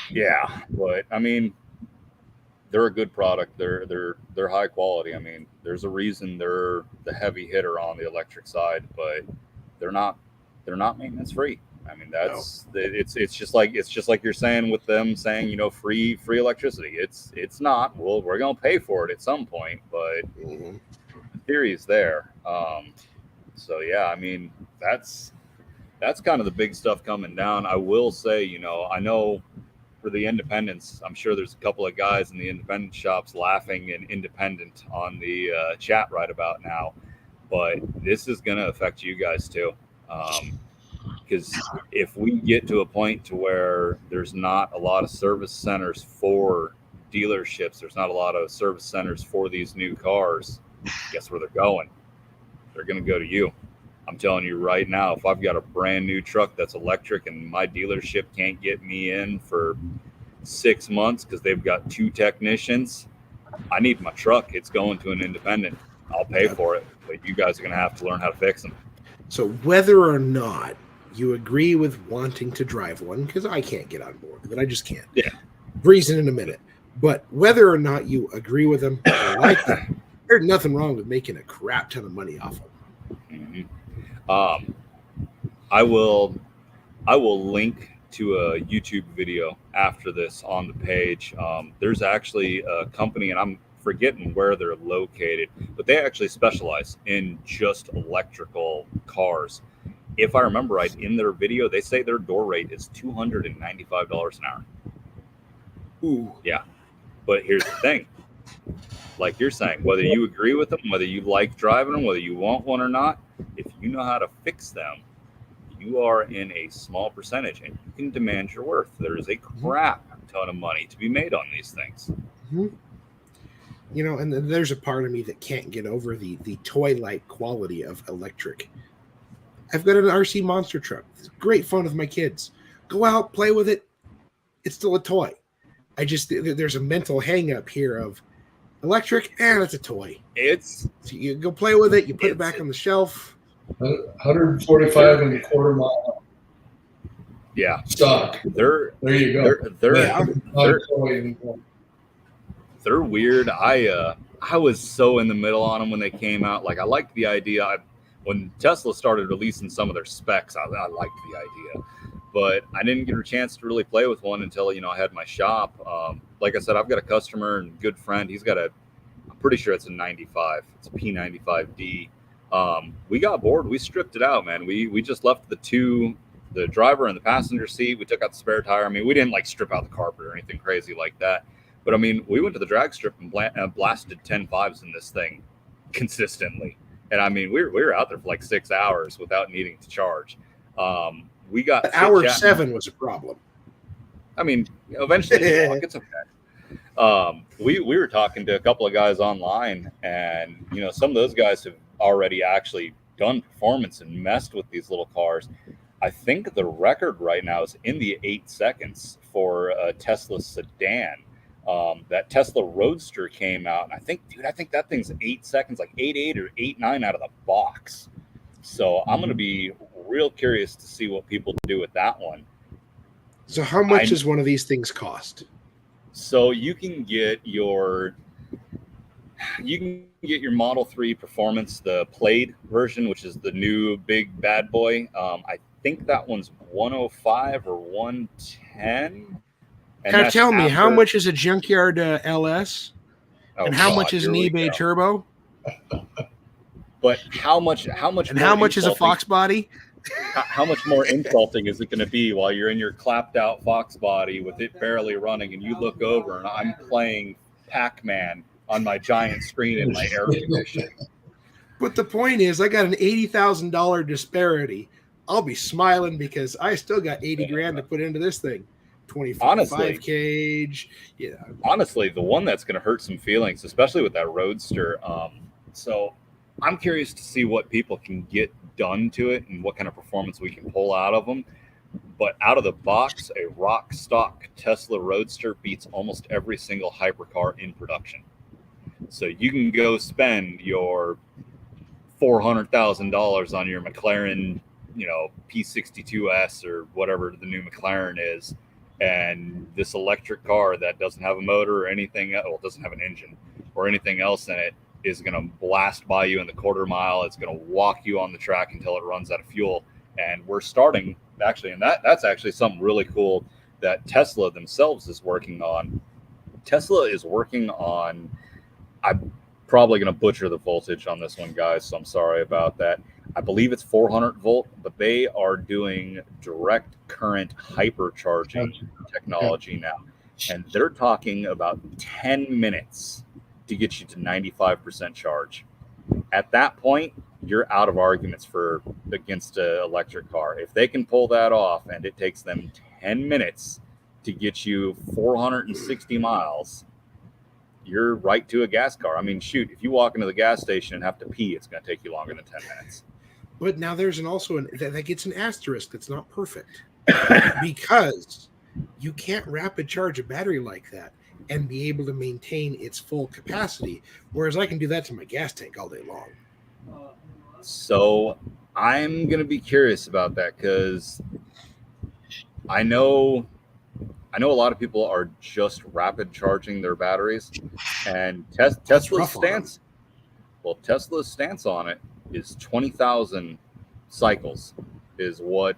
Yeah, but I mean, they're a good product. They're high quality. I mean, there's a reason they're the heavy hitter on the electric side, but they're not maintenance free. I mean, it's just like you're saying with them saying, free electricity. It's not. Well, we're gonna pay for it at some point, but the theory is there. So yeah, I mean, that's kind of the big stuff coming down. I will say, I know for the independents, I'm sure there's a couple of guys in the independent shops laughing and independent on the chat right about now, but this is going to affect you guys too. Because if we get to a point to where there's not a lot of service centers for dealerships, there's not a lot of service centers for these new cars, guess where they're going? They're going to go to you. I'm telling you right now, if I've got a brand new truck that's electric and my dealership can't get me in for 6 months because they've got 2 technicians, I need my truck. It's going to an independent. I'll pay for it, but you guys are going to have to learn how to fix them. So whether or not you agree with wanting to drive one, because I can't get on board with it, I just can't. Yeah. Reason in a minute. But whether or not you agree with them or like them, there's nothing wrong with making a crap ton of money off of them. Mm-hmm. I will link to a YouTube video after this on the page. There's actually a company, and I'm forgetting where they're located, but they actually specialize in just electrical cars. If I remember right, in their video, they say their door rate is $295 an hour. Ooh. Yeah. But here's the thing. Like you're saying, whether you agree with them, whether you like driving them, whether you want one or not, if you know how to fix them, you are in a small percentage and you can demand your worth. There is a crap ton of money to be made on these things. Mm-hmm. And then there's a part of me that can't get over the toy-like quality of electric. I've got an RC monster truck. It's great fun with my kids. Go out, play with it. It's still a toy. There's a mental hang up here of electric, and it's a toy. So you go play with it, you put it back on the shelf. 145 and a quarter mile. Yeah. Stock. There you go. They're weird. I was so in the middle on them when they came out. Like, I liked the idea. When Tesla started releasing some of their specs, I liked the idea. But I didn't get a chance to really play with one until, I had my shop. Like I said, I've got a customer and good friend. He's got I'm pretty sure it's a 95. It's a P95D. We got bored. We stripped it out, man. We just left the driver and the passenger seat. We took out the spare tire. I mean, we didn't like strip out the carpet or anything crazy like that. But I mean, we went to the drag strip and blasted 10.5s in this thing consistently. And I mean, we were out there for like 6 hours without needing to charge. We got hour 7 was a problem. I mean, eventually it's okay. We were talking to a couple of guys online, and some of those guys have already actually done performance and messed with these little cars. I think the record right now is in the 8 seconds for a Tesla sedan. That Tesla Roadster came out, and I think that thing's 8 seconds, like 8.8 or 8.9 out of the box. So I'm going to be real curious to see what people do with that one. So how much does one of these things cost? So you can get your Model 3 Performance, the Plaid version, which is the new big bad boy. I think that one's 105 or 110. Now tell me, how much is a junkyard LS? And how much is an eBay Turbo? But how much? And how much is a Fox body? How much more insulting is it going to be while you're in your clapped out Fox body with it barely running, and you look over and I'm playing Pac-Man on my giant screen in my air conditioning? But the point is, I got an $80,000 disparity. I'll be smiling because I still got 80 grand to put into this thing. 25 cage. Yeah. Honestly, the one that's going to hurt some feelings, especially with that Roadster. So I'm curious to see what people can get done to it and what kind of performance we can pull out of them. But out of the box, a rock stock Tesla Roadster beats almost every single hypercar in production. So you can go spend your $400,000 on your McLaren, P62S or whatever the new McLaren is, and this electric car that doesn't have a motor or anything, well, doesn't have an engine or anything else in it, is going to blast by you in the quarter mile. It's going to walk you on the track until it runs out of fuel. And we're starting actually, and that's actually something really cool that Tesla themselves is working on. Tesla is working on, I'm probably going to butcher the voltage on this one, guys, so I'm sorry about that. I believe it's 400 volt, but they are doing direct current hypercharging technology now. And they're talking about 10 minutes to get you to 95% charge. At that point, you're out of arguments against an electric car. If they can pull that off and it takes them 10 minutes to get you 460 miles, you're right to a gas car. I mean, shoot, if you walk into the gas station and have to pee, it's going to take you longer than 10 minutes. But now there's that gets an asterisk that's not perfect because you can't rapid charge a battery like that and be able to maintain its full capacity, whereas I can do that to my gas tank all day long. So I'm going to be curious about that because I know a lot of people are just rapid charging their batteries, and Tesla's stance on it is 20,000 cycles is what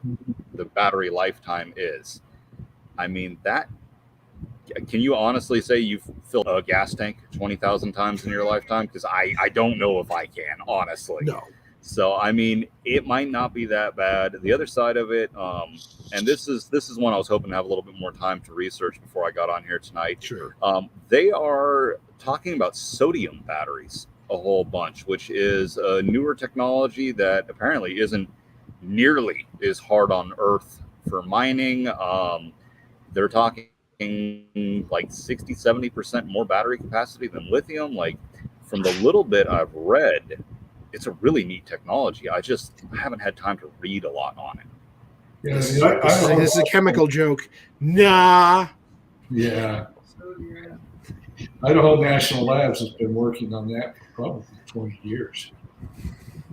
the battery lifetime is. I mean, can you honestly say you've filled a gas tank 20,000 times in your lifetime? Because I don't know if I can, honestly. No. So, I mean, it might not be that bad. The other side of it, and this is one I was hoping to have a little bit more time to research before I got on here tonight. Sure. They are talking about sodium batteries a whole bunch, which is a newer technology that apparently isn't nearly as hard on Earth for mining. They're talking like 60-70% more battery capacity than lithium. Like, from the little bit I've read, it's a really neat technology. I haven't had time to read a lot on it. Yeah, This is a chemical joke. Nah. Yeah. Idaho National Labs has been working on that for probably 20 years.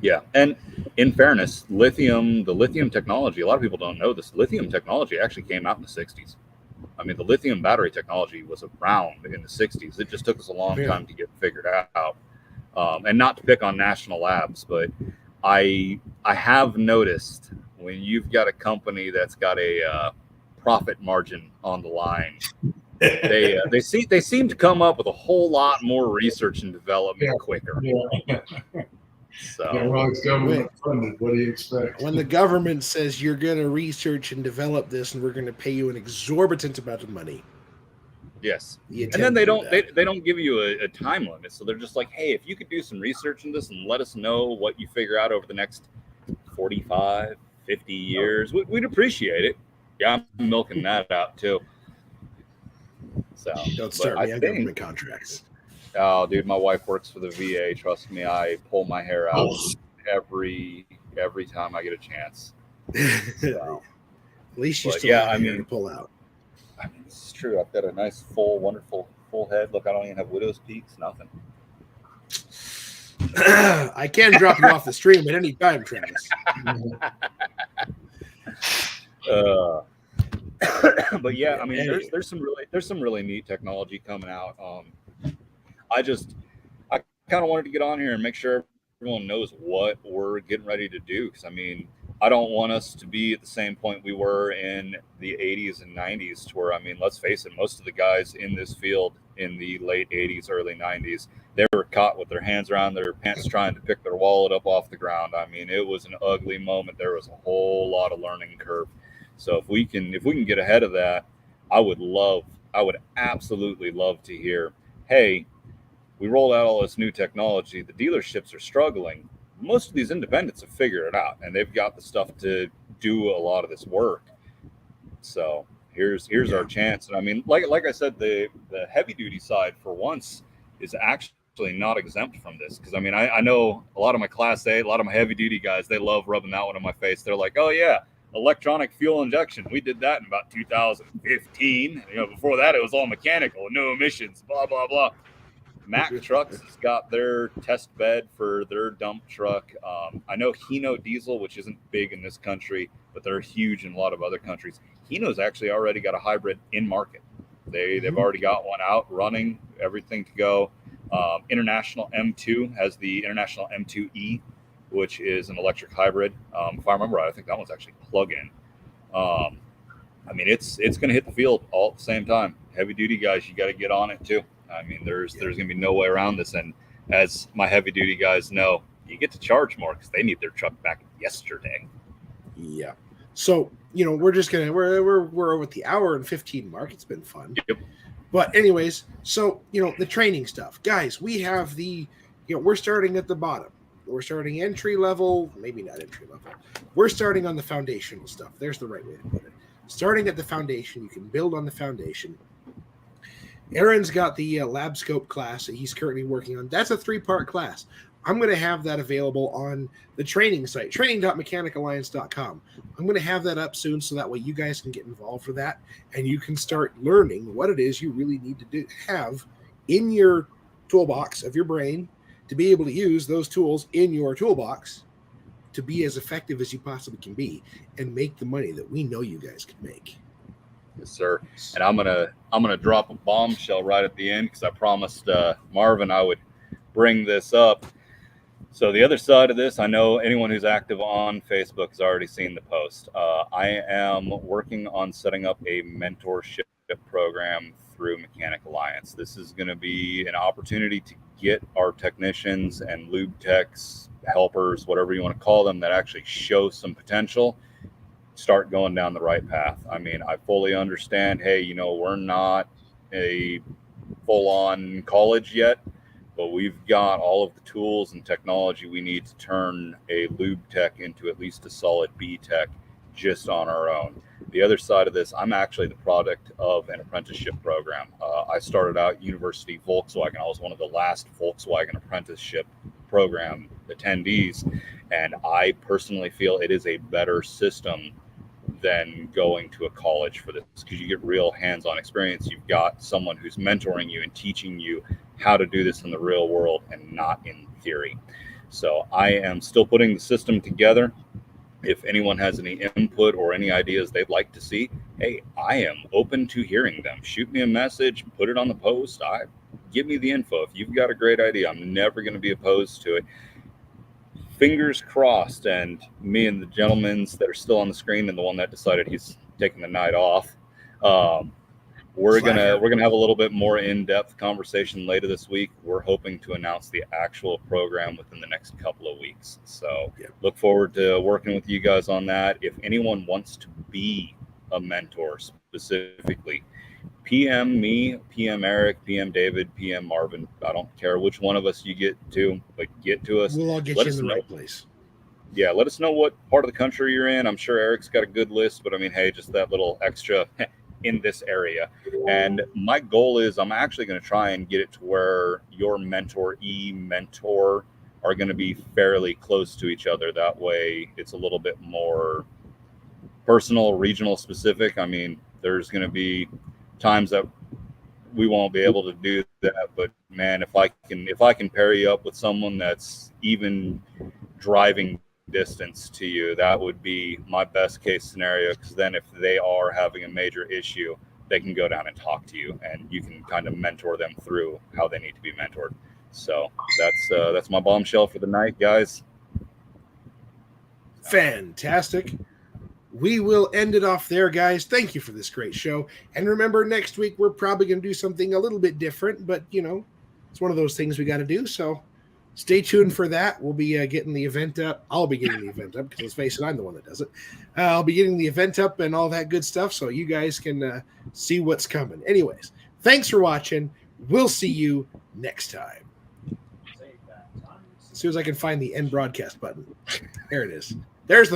Yeah, and in fairness, the lithium technology, a lot of people don't know this. Lithium technology actually came out in the 60s. I mean, the lithium battery technology was around in the 60s. It just took us a long time to get figured out. And not to pick on National Labs, but I have noticed when you've got a company that's got a profit margin on the line, they seem to come up with a whole lot more research and development quicker. Yeah. So, well, it's government funded. What do you expect? When the government says you're going to research and develop this, and we're going to pay you an exorbitant amount of money. Yes, and then they don't give you a time limit, so they're just like, hey, if you could do some research in this and let us know what you figure out over the next 45, 50 years, we'd appreciate it. Yeah, I'm milking that out too. So Don't start me on government contracts. Oh, dude, my wife works for the VA. Trust me, I pull my hair out every time I get a chance. So, at least you still have hair to pull out. I mean, this is true. I've got a nice, full, wonderful, full head. Look, I don't even have widow's peaks. Nothing. I can drop you off the stream at any time, Travis. But yeah, I mean, there's some really neat technology coming out. I kind of wanted to get on here and make sure everyone knows what we're getting ready to do. Because I mean, I don't want us to be at the same point we were in the 80s and 90s, to where, I mean, let's face it, most of the guys in this field in the late 80s, early 90s, they were caught with their hands around their pants trying to pick their wallet up off the ground. I mean, it was an ugly moment. There was a whole lot of learning curve. So if we can get ahead of that, I would absolutely love to hear, hey, we rolled out all this new technology. The dealerships are struggling. Most of these independents have figured it out, and they've got the stuff to do a lot of this work. So here's our chance. And I mean, like I said, the heavy duty side for once is actually not exempt from this. Because I mean, I know a lot of my Class A, a lot of my heavy duty guys, they love rubbing that one in my face. They're like, oh yeah, electronic fuel injection. We did that in about 2015. Before that, it was all mechanical, no emissions, blah, blah, blah. Mack Trucks has got their test bed for their dump truck. I know Hino Diesel, which isn't big in this country, but they're huge in a lot of other countries. Hino's actually already got a hybrid in market. They've already got one out, running, everything to go. International M2 has the International M2E, which is an electric hybrid. If I remember right, I think that one's actually plug-in. It's going to hit the field all at the same time. Heavy duty guys, you got to get on it too. There's going to be no way around this. And as my heavy duty guys know, you get to charge more because they need their truck back yesterday. Yeah. So, we're over the hour and 15 mark. It's been fun. Yep. But anyways, so, the training stuff. Guys, we have we're starting at the bottom. We're starting entry level, maybe not entry level. We're starting on the foundational stuff. There's the right way to put it. Starting at the foundation, you can build on the foundation. Aaron's got the lab scope class that he's currently working on. That's a 3-part class. I'm going to have that available on the training site, training.mechanicalliance.com. I'm going to have that up soon so that way you guys can get involved with that and you can start learning what it is you really need to have in your toolbox of your brain to be able to use those tools in your toolbox to be as effective as you possibly can be and make the money that we know you guys can make. Yes, sir. And I'm gonna drop a bombshell right at the end because I promised Marvin I would bring this up. So the other side of this, I know anyone who's active on Facebook has already seen the post. I am working on setting up a mentorship program through Mechanic Alliance. This is going to be an opportunity to get our technicians and lube techs, helpers, whatever you want to call them, that actually show some potential, start going down the right path. I fully understand, hey, we're not a full-on college yet, but we've got all of the tools and technology we need to turn a lube tech into at least a solid B tech just on our own. The other side of this, I'm actually the product of an apprenticeship program. I started out University Volkswagen. I was one of the last Volkswagen apprenticeship program attendees, and I personally feel it is a better system than going to a college for this because you get real hands-on experience. You've got someone who's mentoring you and teaching you how to do this in the real world and not in theory. So I am still putting the system together. If anyone has any input or any ideas they'd like to see, hey, I am open to hearing them. Shoot me a message, put it on the post. Give me the info. If you've got a great idea, I'm never going to be opposed to it. Fingers crossed, and me and the gentlemen that are still on the screen and the one that decided he's taking the night off, we're gonna have a little bit more in-depth conversation later this week. We're hoping to announce the actual program within the next couple of weeks. So Look forward to working with you guys on that. If anyone wants to be a mentor specifically, PM me, PM Eric, PM David, PM Marvin. I don't care which one of us you get to, but get to us. We'll all get you in the right place. Yeah, let us know what part of the country you're in. I'm sure Eric's got a good list, but hey, just that little extra in this area. And my goal is I'm actually going to try and get it to where your mentor are going to be fairly close to each other. That way it's a little bit more personal, regional specific. There's going to be times that we won't be able to do that, but man, if I can pair you up with someone that's even driving distance to you, that would be my best case scenario, because then if they are having a major issue, they can go down and talk to you and you can kind of mentor them through how they need to be mentored. So that's my bombshell for the night, guys. Fantastic. We will end it off there, guys. Thank you for this great show. And remember, next week, we're probably going to do something a little bit different, but, it's one of those things we got to do. So stay tuned for that. We'll be getting the event up. I'll be getting the event up because, let's face it, I'm the one that does it. I'll be getting the event up and all that good stuff so you guys can see what's coming. Anyways, thanks for watching. We'll see you next time. As soon as I can find the end broadcast button. There it is. There's the